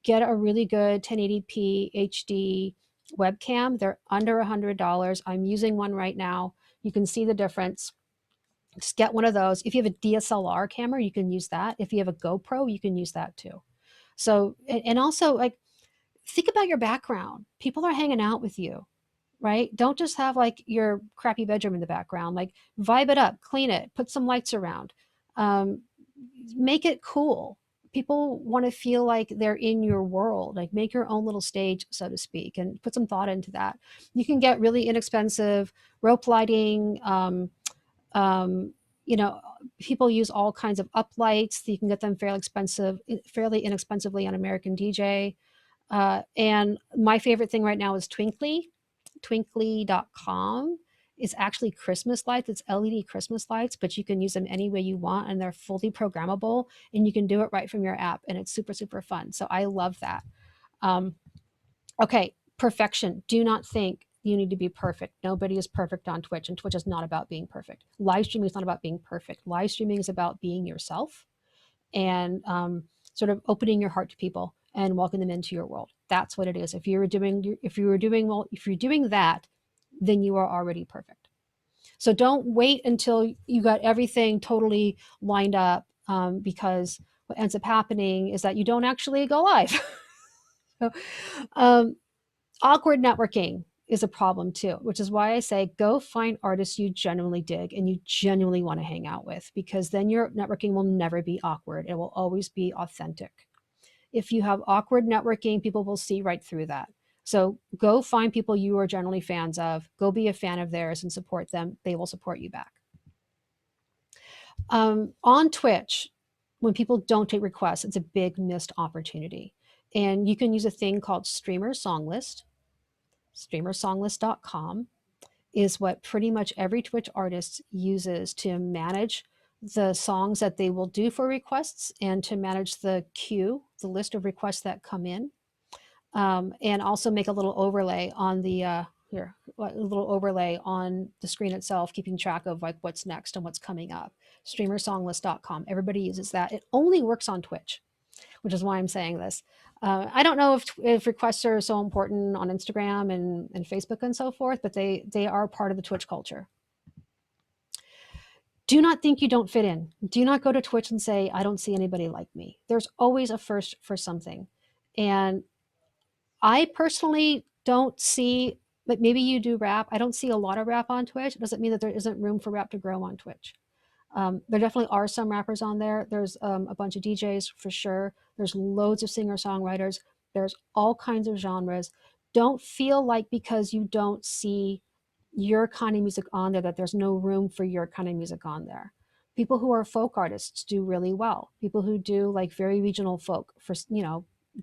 Get a really good 1080p HD webcam. They're under $100. I'm using one right now. You can see the difference. Just get one of those. If you have a DSLR camera, you can use that. If you have a GoPro, you can use that too. So, and also, like, think about your background. People are hanging out with you, right? Don't just have like your crappy bedroom in the background. Like, vibe it up, clean it, put some lights around, um, make it cool. People want to feel like they're in your world. Like, make your own little stage, so to speak, and put some thought into that. You can get really inexpensive rope lighting. Um, you know, People use all kinds of uplights. You can get them fairly inexpensively on American DJ. And my favorite thing right now is Twinkly. Twinkly.com is actually Christmas lights. It's LED Christmas lights, but you can use them any way you want, and they're fully programmable, and you can do it right from your app, and it's super, super fun. So I love that. Um, okay, perfection. Do not think you need to be perfect. Nobody is perfect on Twitch, and Twitch is not about being perfect. Live streaming is not about being perfect. Live streaming is about being yourself and sort of opening your heart to people and welcoming them into your world. That's what it is. If you're doing that, then you are already perfect. So don't wait until you got everything totally lined up, because what ends up happening is that you don't actually go live. So, awkward networking. is a problem too, which is why I say go find artists you genuinely dig and you genuinely want to hang out with, because then your networking will never be awkward. It will always be authentic. If you have awkward networking, people will see right through that. So go find people you are generally fans of, go be a fan of theirs and support them. They will support you back. On Twitch, when people don't take requests, it's a big missed opportunity. And you can use a thing called Streamer Songlist. Streamersonglist.com is what pretty much every Twitch artist uses to manage the songs that they will do for requests and to manage the queue, the list of requests that come in, and also make a little overlay on the here, a little overlay on the screen itself, keeping track of like what's next and what's coming up. Streamersonglist.com. Everybody uses that. It only works on Twitch, which is why I'm saying this. I don't know if requests are so important on Instagram and Facebook and so forth, but they are part of the Twitch culture. Do not think you don't fit in. Do not go to Twitch and say, I don't see anybody like me. There's always a first for something. And I personally don't see, but maybe you do rap. I don't see a lot of rap on Twitch. It doesn't mean that there isn't room for rap to grow on Twitch. There definitely are some rappers on there. There's a bunch of DJs for sure. There's loads of singer songwriters. There's all kinds of genres. Don't feel like because you don't see your kind of music on there that there's no room for your kind of music on there. People who are folk artists do really well. People who do like very regional folk, for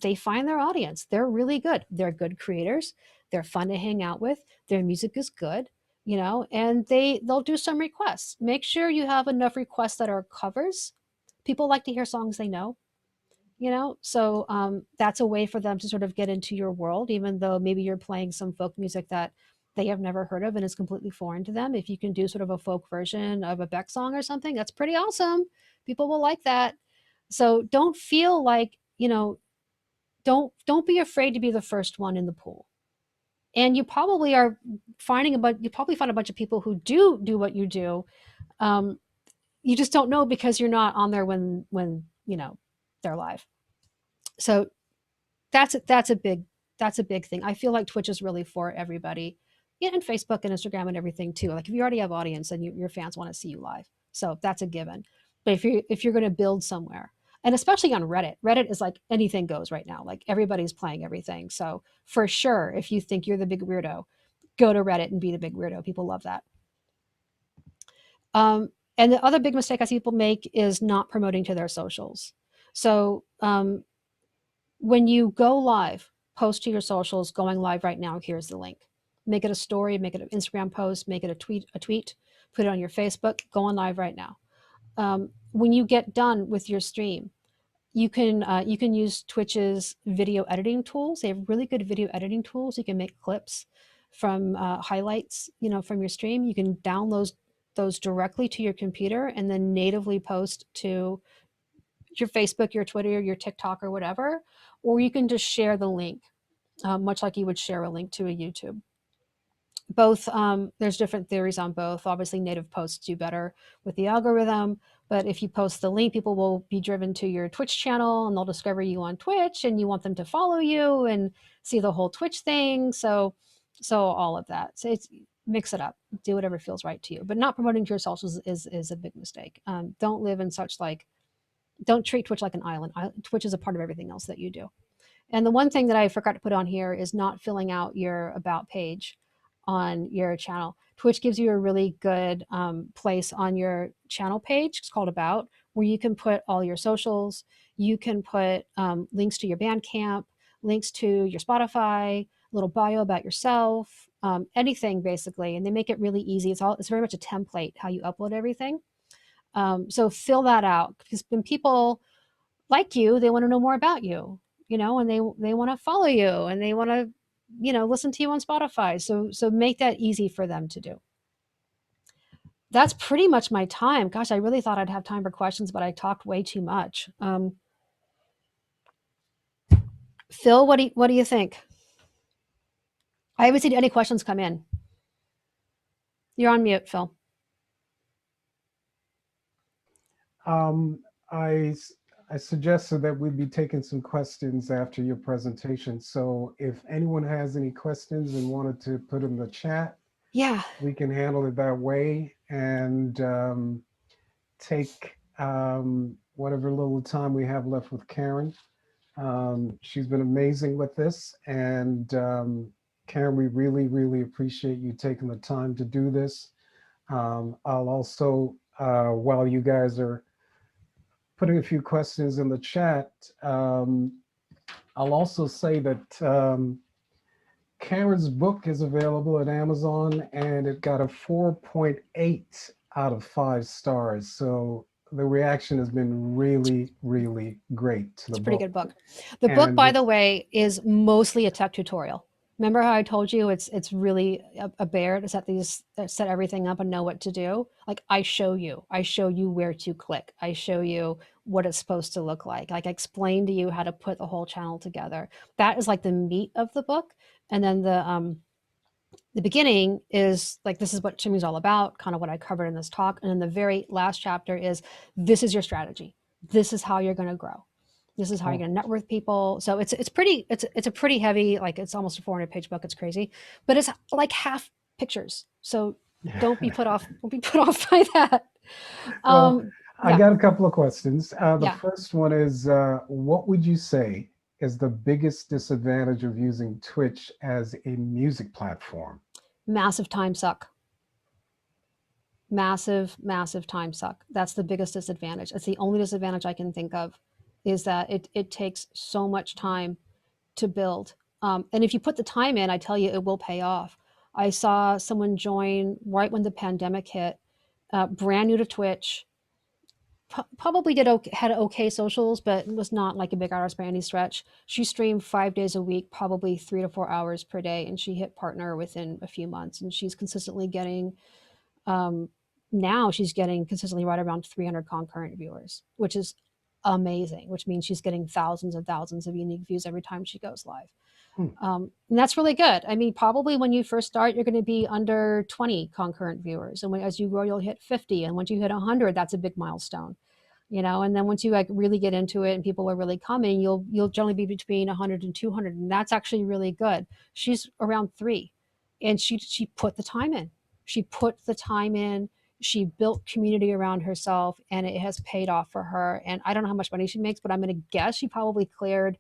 they find their audience. They're really good. They're good creators. They're fun to hang out with. Their music is good, and they'll do some requests. Make sure you have enough requests that are covers. People like to hear songs they know, so that's a way for them to sort of get into your world, even though maybe you're playing some folk music that they have never heard of and is completely foreign to them. If you can do sort of a folk version of a Beck song or something, that's pretty awesome. People will like that. So don't feel like, don't be afraid to be the first one in the pool. And you probably are you probably find a bunch of people who do what you do. Um, you just don't know because you're not on there when they're live. So that's a big thing. I feel like Twitch is really for everybody. Yeah, and Facebook and Instagram and everything too. Like if you already have audience, then your fans want to see you live. So that's a given. But if you're going to build somewhere, and especially on Reddit is like anything goes right now. Like everybody's playing everything. So for sure, if you think you're the big weirdo, go to Reddit and be the big weirdo. People love that. And the other big mistake I see people make is not promoting to their socials. So when you go live, post to your socials, going live right now, here's the link. Make it a story, make it an Instagram post, make it a tweet, put it on your Facebook, go on live right now. When you get done with your stream, you can use Twitch's video editing tools. They have really good video editing tools. You can make clips from highlights, from your stream. You can download those directly to your computer and then natively post to your Facebook, your Twitter, your TikTok, or whatever, or you can just share the link, much like you would share a link to a YouTube. Both, there's different theories on both. Obviously, native posts do better with the algorithm, but if you post the link, people will be driven to your Twitch channel and they'll discover you on Twitch, and you want them to follow you and see the whole Twitch thing. So all of that. So it's mix it up, do whatever feels right to you, but not promoting to your socials is a big mistake. Don't live in such like don't treat Twitch like an island. Twitch is a part of everything else that you do. And the one thing that I forgot to put on here is not filling out your about page on your channel. Twitch gives you a really good place on your channel page. It's called About, where you can put all your socials. You can put links to your Bandcamp, links to your Spotify, a little bio about yourself, anything basically. And they make it really easy. It's very much a template how you upload everything. So fill that out, because when people like you, they want to know more about you, and they want to follow you and they want to, listen to you on Spotify. So make that easy for them to do. That's pretty much my time. Gosh, I really thought I'd have time for questions, but I talked way too much. Phil, what do you think? I haven't seen any questions come in. You're on mute, Phil. Um, I I suggested that we'd be taking some questions after your presentation. So if anyone has any questions and wanted to put in the chat, Yeah. we can handle it that way and take whatever little time we have left with Karen. She's been amazing with this. And Karen, we really, really appreciate you taking the time to do this. I'll also, while you guys are putting a few questions in the chat, I'll also say that Karen's book is available at Amazon and it got a 4.8 out of 5 stars. So the reaction has been really, really great to the It's a pretty book. good book. The book, And by the it's, way, is mostly a tech tutorial. Remember how I told you it's really a bear to set everything up and know what to do? Like I show you where to click. I show you what it's supposed to look like. Like I explain to you how to put the whole channel together. That is like the meat of the book. And then the beginning is like this is what streaming is all about, kind of what I covered in this talk. And then the very last chapter is this is your strategy. This is how you're going to grow. This is how you're oh, going to network with people. So it's a pretty heavy, like it's almost a 400-page book. It's crazy, but it's like half pictures. So don't be put off by that. well, I Yeah, got a couple of questions. The yeah. first one is what would you say is the biggest disadvantage of using Twitch as a music platform? Massive time suck. Massive time suck. That's the biggest disadvantage. It's the only disadvantage I can think of, is that it takes so much time to build. And if you put the time in, I tell you, it will pay off. I saw someone join right when the pandemic hit, brand new to Twitch. Probably had okay socials, but was not like a big artist by any stretch. She streamed 5 days a week, probably 3 to 4 hours per day, and she hit partner within a few months. And she's consistently getting um, now she's getting consistently right around 300 concurrent viewers, which is amazing, which means she's getting thousands of unique views every time she goes live. Hmm, And that's really good. I mean, probably when you first start, you're going to be under 20 concurrent viewers. And as you grow, you'll hit 50. And once you hit 100, that's a big milestone. And then once you like really get into it and people are really coming, you'll generally be between 100 and 200, and that's actually really good. She's around 3, and she put the time in. She put the time in. She built community around herself, and it has paid off for her. And I don't know how much money she makes, but I'm going to guess she probably cleared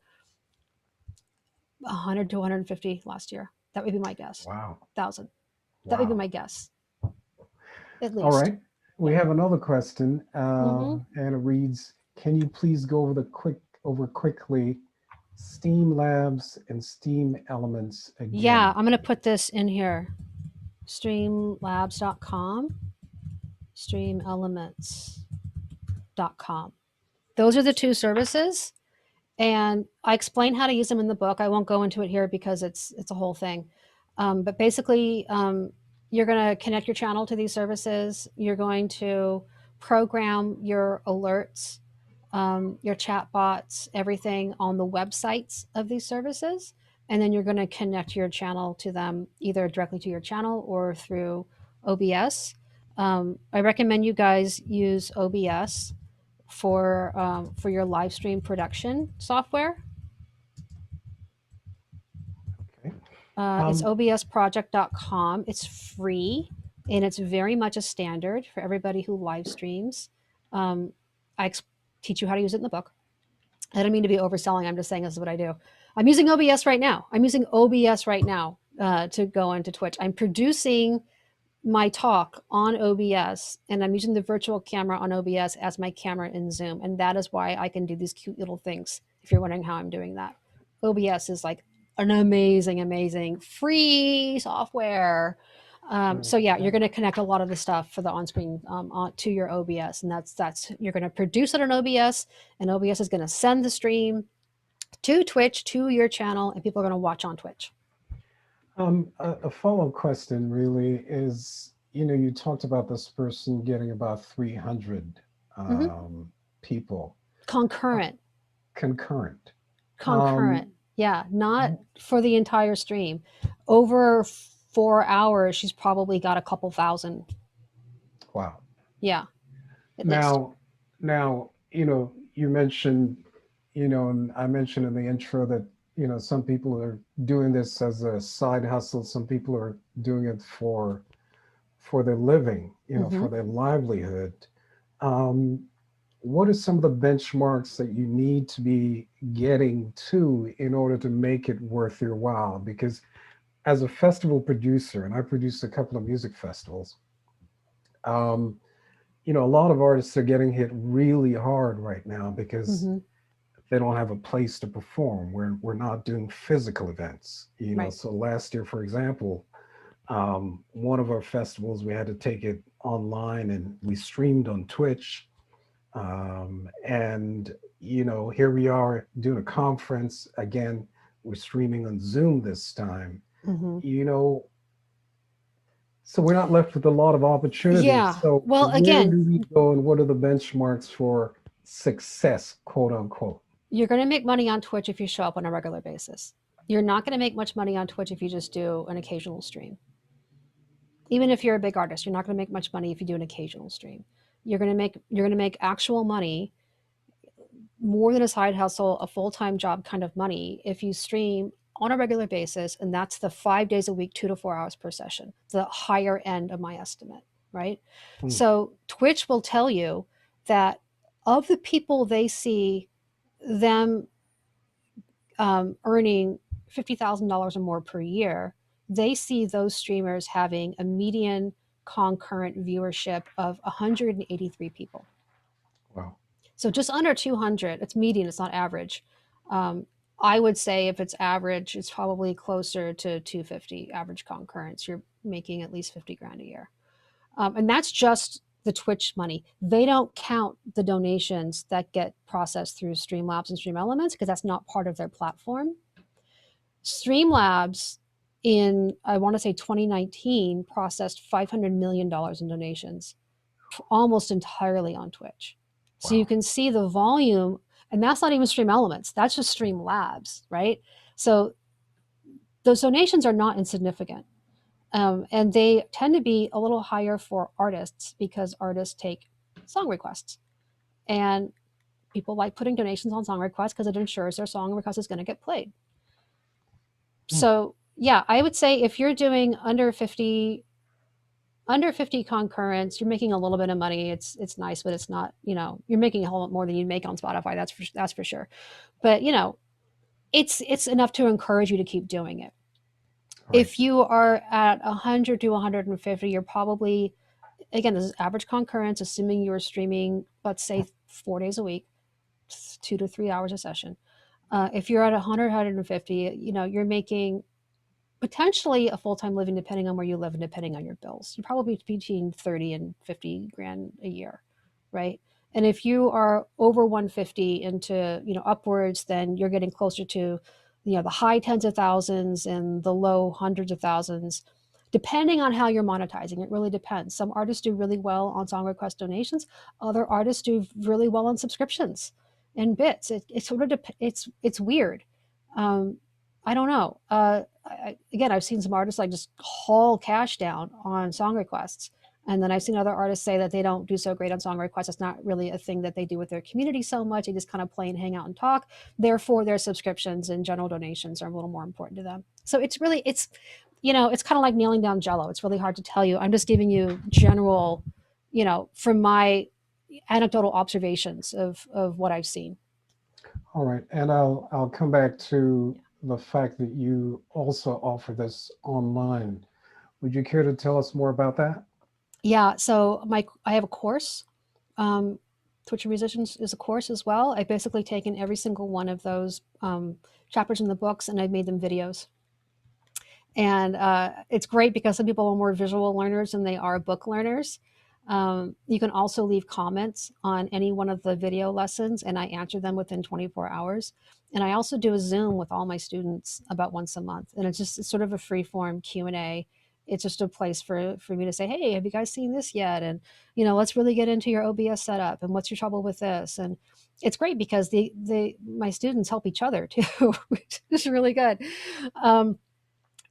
100 to 150 last year. That would be my guess. wow. 1,000. That would be Wow. my guess, at All least. right. We Yeah. have another question, Mm-hmm. and it reads, "Can you please go over quickly Steam Labs and Steam Elements Yeah, again?" I'm going to put this in here. Streamlabs.com, streamelements.com. Those are the two services, and I explain how to use them in the book. I won't go into it here because it's a whole thing. But basically, you're going to connect your channel to these services. You're going to program your alerts, your chat bots, everything on the websites of these services. And then you're going to connect your channel to them either directly to your channel or through OBS. I recommend you guys use OBS for your live stream production software. Okay. It's Um, obsproject.com. It's free, and it's very much a standard for everybody who live streams. Um, I teach you how to use it in the book. I don't mean to be overselling. I'm just saying this is what I do. I'm using OBS right now. I'm using OBS right now to go into Twitch. I'm producing my talk on OBS, and I'm using the virtual camera on OBS as my camera in Zoom. And that is why I can do these cute little things. If you're wondering how I'm doing that, OBS is like an amazing free software. So yeah, you're okay. going to connect a lot of the stuff for the on-screen to your OBS, and that's you're going to produce it on OBS, and OBS is going to send the stream to Twitch to your channel, and people are going to watch on Twitch. A follow-up question really is, you talked about this person getting about 300 Mm-hmm. people uh, Concurrent. concurrent. Concurrent. Um, Yeah, not for the entire stream. Over 4 hours, she's probably got a couple thousand. wow. Yeah, at least. Now, now, you mentioned, and I mentioned in the intro that, some people are doing this as a side hustle. Some people are doing it for their living, Hmm. for their livelihood. Um, what are some of the benchmarks that you need to be getting to in order to make it worth your while? Because as a festival producer, and I produced a couple of music festivals, um, a lot of artists are getting hit really hard right now because Hmm. they don't have a place to perform. We're not doing physical events, Right. So last year, for example, one of our festivals, we had to take it online and we streamed on Twitch. And, here we are doing a conference. Again, we're streaming on Zoom this time, Hmm. you know, so we're not left with a lot of opportunities. Yeah. So Well, where again, do we go and what are the benchmarks for success, quote unquote? you're going to make money on Twitch if you show up on a regular basis. You're not going to make much money on Twitch if you just do an occasional stream. Even if you're a big artist, you're not going to make much money if you do an occasional stream. You're going to make actual money, more than a side hustle, a full-time job kind of money, if you stream on a regular basis, and that's the 5 days a week, 2 to 4 hours per session, the higher end of my estimate, right? Hmm. So Twitch will tell you that of the people they see them earning $50,000 or more per year, they see those streamers having a median concurrent viewership of 183 people. Wow. So just under 200. It's median, it's not average. Um, I would say if it's average, it's probably closer to 250 average concurrents. You're making at least 50 grand a year. And that's just the Twitch money. They don't count the donations that get processed through Streamlabs and Stream Elements because that's not part of their platform. Streamlabs in, I want to say 2019, processed $500 million in donations, almost entirely on Twitch. So you Wow. can see the volume, and that's not even Stream Elements, that's just Streamlabs, right? So those donations are not insignificant. And they tend to be a little higher for artists because artists take song requests. And people like putting donations on song requests because it ensures their song request is going to get played. Hmm. So yeah, I would say if you're doing under 50 concurrents, you're making a little bit of money. It's nice, but it's not, you're making a whole lot more than you'd make on Spotify. That's for sure. But it's enough to encourage you to keep doing it. Right. If you are at 100 to 150, you're probably, again, this is average concurrence, assuming you're streaming, let's say 4 days a week, 2 to 3 hours a session. If you're at 100, 150, you're making potentially a full-time living depending on where you live and depending on your bills. You probably between 30 and 50 grand a year, right? And if you are over 150 into, upwards, then you're getting closer to, the high tens of thousands and the low hundreds of thousands, depending on how you're monetizing. It really depends. Some artists do really well on song request donations. Other artists do really well on subscriptions and bits. It sort of it's weird. Um, I don't know. Again, I've seen some artists like just haul cash down on song requests. And then I've seen other artists say that they don't do so great on song requests. It's not really a thing that they do with their community so much. They just kind of play and hang out and talk. Therefore, their subscriptions and general donations are a little more important to them. So it's kind of like nailing down Jello. It's really hard to tell you. I'm just giving you general, from my anecdotal observations of what I've seen. All right. And I'll come back to the fact that you also offer this online. Would you care to tell us more about that? Yeah. So I have a course. Um, Twitch for Musicians is a course as well. I've basically taken every single one of those chapters in the books and I've made them videos. And it's great because some people are more visual learners than they are book learners. You can also leave comments on any one of the video lessons, and I answer them within 24 hours. And I also do a Zoom with all my students about once a month, and it's sort of a free form Q&A. It's just a place for me to say, hey, have you guys seen this yet? And let's really get into your OBS setup and what's your trouble with this. And it's great because my students help each other too, which is really good. Um,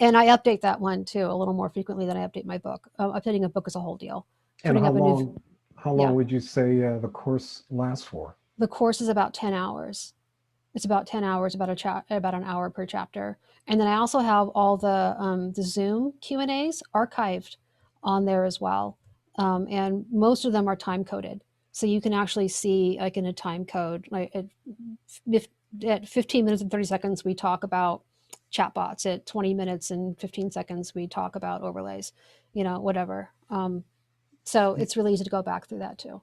and I update that one too a little more frequently than I update my book. Updating a book is a whole deal. And Putting how up a new, long how long yeah, would you say the course lasts for? The course is about 10 hours. It's about 10 hours, about an hour per chapter. And then I also have all the Zoom Q&As archived on there as well. And most of them are time coded. So you can actually see, like, in a time code, like at 15 minutes and 30 seconds, we talk about chatbots. At 20 minutes and 15 seconds, we talk about overlays, whatever. So it's really easy to go back through that too.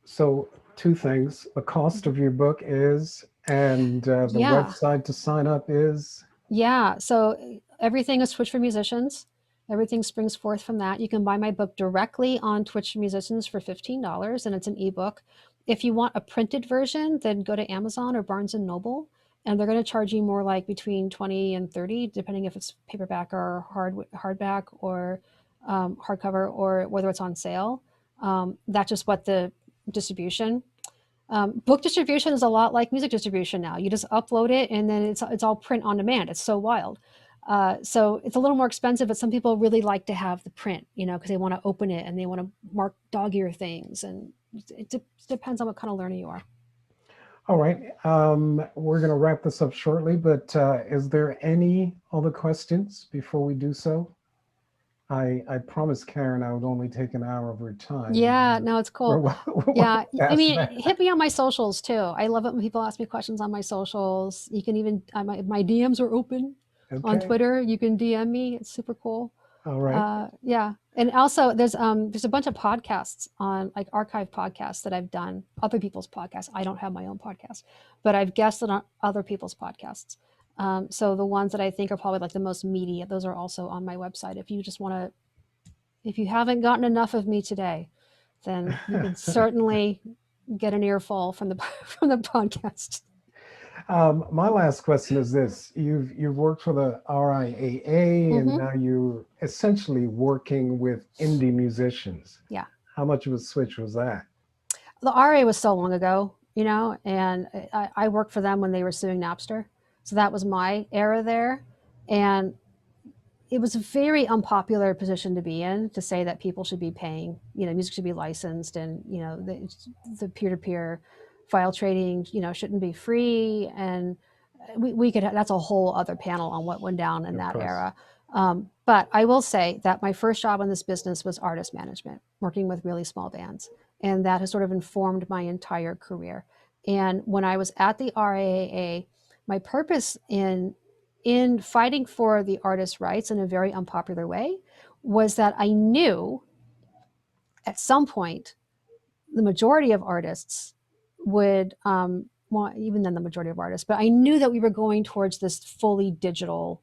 So, two things. The cost of your book is, and the Yeah. website to sign up is. Yeah. So everything is Twitch for Musicians. Everything springs forth from that. You can buy my book directly on Twitch for Musicians for $15, and it's an ebook. If you want a printed version, then go to Amazon or Barnes and Noble, and they're going to charge you more, like between 20 and 30, depending if it's paperback or hardback or hardcover, or whether it's on sale. That's just what the distribution. Book distribution is a lot like music distribution now. You just upload it, and then it's all print on demand. It's so wild. So it's a little more expensive, but some people really like to have the print, because they want to open it and they want to mark dog ear things. And it depends on what kind of learner you are. All right. We're going to wrap this up shortly, but is there any other questions before we do so? I promised Karen I would only take an hour of her time, Yeah, and no, it's we're cool. well Yeah, I past mean, that. hit me on my socials too. I love it when people ask me questions on my socials. You can even my DMs are open on Okay. Twitter. You can DM me. It's super cool. All right. Yeah, and also there's a bunch of podcasts on, like, archive podcasts that I've done, other people's podcasts. I don't have my own podcast, but I've guested on other people's podcasts. So the ones that I think are probably like the most meaty, those are also on my website. If you haven't gotten enough of me today, then you can certainly get an earful from the from the podcast. My last question is this: you've worked for the RIAA, and Hmm. now you're essentially working with indie musicians. Yeah. How much of a switch was that? The RA was so long ago, and I worked for them when they were suing Napster. So that was my era there. And it was a very unpopular position to be in, to say that people should be paying, music should be licensed, and, the peer to peer file trading, shouldn't be free. And we could, that's a whole other panel on what went down in Of that course. era. But I will say that my first job in this business was artist management, working with really small bands. And that has sort of informed my entire career. And when I was at the RIAA, my purpose in fighting for the artist's rights in a very unpopular way was that I knew at some point the majority of artists would, well, even then the majority of artists, but I knew that we were going towards this fully digital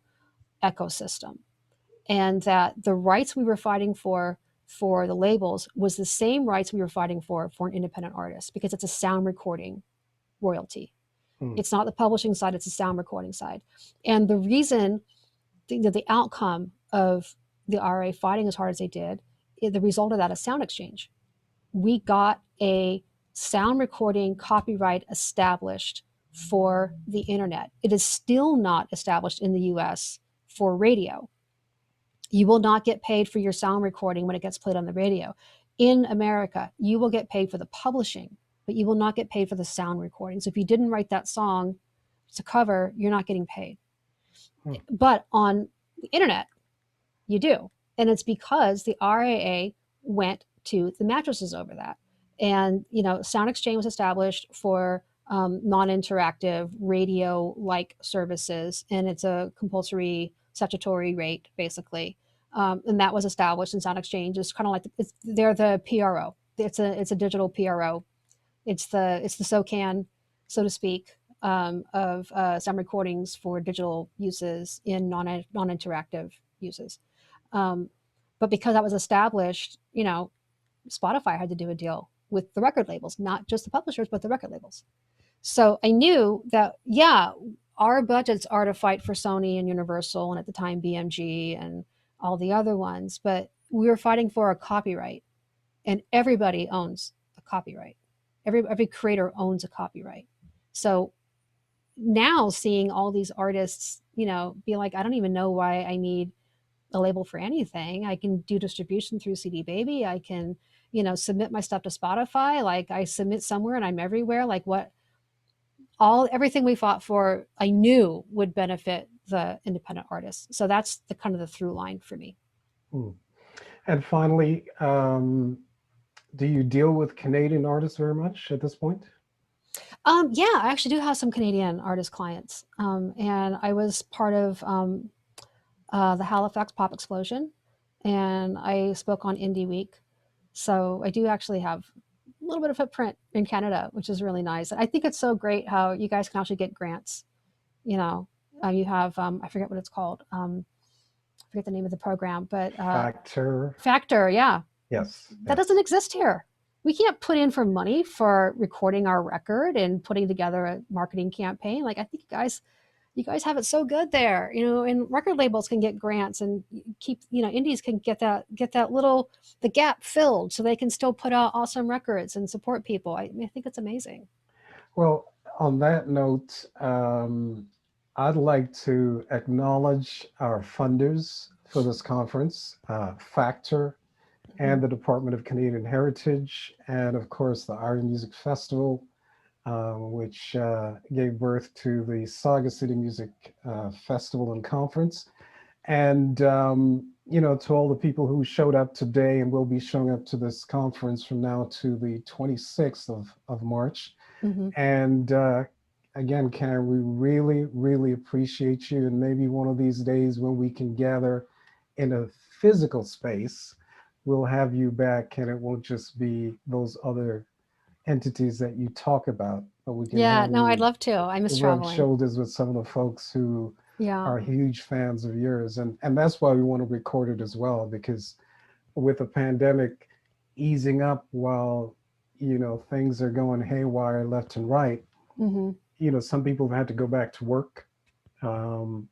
ecosystem, and that the rights we were fighting for the labels was the same rights we were fighting for an independent artist, because it's a sound recording royalty. Hmm. It's not the publishing side, it's the sound recording side. And the reason, the outcome of the RA fighting as hard as they did, the result of that is sound exchange. We got a sound recording copyright established for the internet. It is still not established in the US for radio. You will not get paid for your sound recording when it gets played on the radio. In America, you will get paid for the publishing, but you will not get paid for the sound recording. So if you didn't write that song to cover, you're not getting paid. Hmm. But on the internet, you do. And it's because the RAA went to the mattresses over that. And, Sound Exchange was established for non interactive radio like services, and it's a compulsory statutory rate, basically. And that was established in Sound Exchange. It's kind of like they're the PRO. It's a digital PRO. It's the SOCAN, so to speak, of sound recordings for digital uses in non interactive uses. Um, but because that was established, Spotify had to do a deal with the record labels, not just the publishers, but the record labels. So I knew that, yeah, our budgets are to fight for Sony and Universal, and at the time BMG and all the other ones, but we were fighting for a copyright, and everybody owns a copyright. Every creator owns a copyright. So now seeing all these artists, be like, I don't even know why I need a label for anything. I can do distribution through CD Baby. I can, submit my stuff to Spotify. Like, I submit somewhere and I'm everywhere. Like, what? everything we fought for, I knew would benefit the independent artists. So that's the kind of the through line for me. Hmm. And finally, do you deal with Canadian artists very much at this point? Yeah, I actually do have some Canadian artist clients, and I was part of the Halifax Pop Explosion, and I spoke on Indie Week. So I do actually have a little bit of footprint in Canada, which is really nice. And I think it's so great how you guys can actually get grants. You know, you have I forget what it's called. I forget the name of the program, but Factor. Factor, yeah, Yes, that doesn't yes. exist here. We can't put in for money for recording our record and putting together a marketing campaign. Like I think you guys have it so good there, and record labels can get grants and keep, indies can get that little the gap filled so they can still put out awesome records and support people. I think it's amazing. Well, on that note, I'd like to acknowledge our funders for this conference, Factor Mhm. and the Department of Canadian Heritage, and of course the RIAA Music Festival, which gave birth to the Sauga City Music Festival and Conference. And, to all the people who showed up today and will be showing up to this conference from now to the 26th of March. Mhm. And again, Karen, we really, really appreciate you. And maybe one of these days when we can gather in a physical space, we'll have you back and it won't just be those other entities that you talk about, but we can Yeah, have no, I'd you love to. I miss rub traveling. shoulders with some of the folks who Yeah. are huge fans of yours. And that's why we want to record it as well, because with the pandemic easing up while, things are going haywire left and right, Mhm. some people have had to go back to work. Um,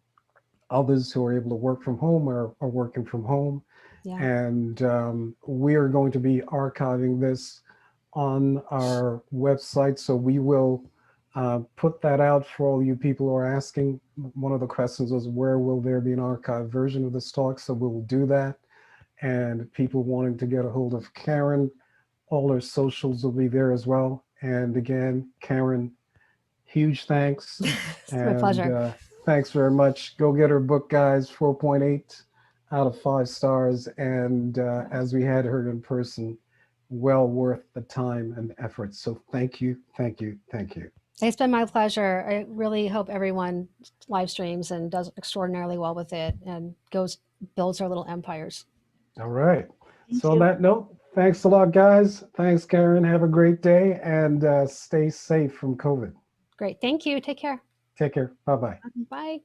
Others who are able to work from home are working from home. Yeah. And we are going to be archiving this on our website. So we will put that out for all you people who are asking. One of the questions was, where will there be an archived version of this talk? So we'll do that. And people wanting to get a hold of Karen, all her socials will be there as well. And again, Karen, huge thanks. It's my And pleasure. thanks very much. Go get her book, guys. 4.8 out of 5 stars. And as we had heard in person, well worth the time and effort. So thank you, thank you, thank you. It's been my pleasure. I really hope everyone live streams and does extraordinarily well with it and goes builds their little empires. All right. Thank So on you. that note, thanks a lot, guys. Thanks, Karen. Have a great day and stay safe from COVID. Great. Thank you. Take care. Take care. Bye bye. Bye.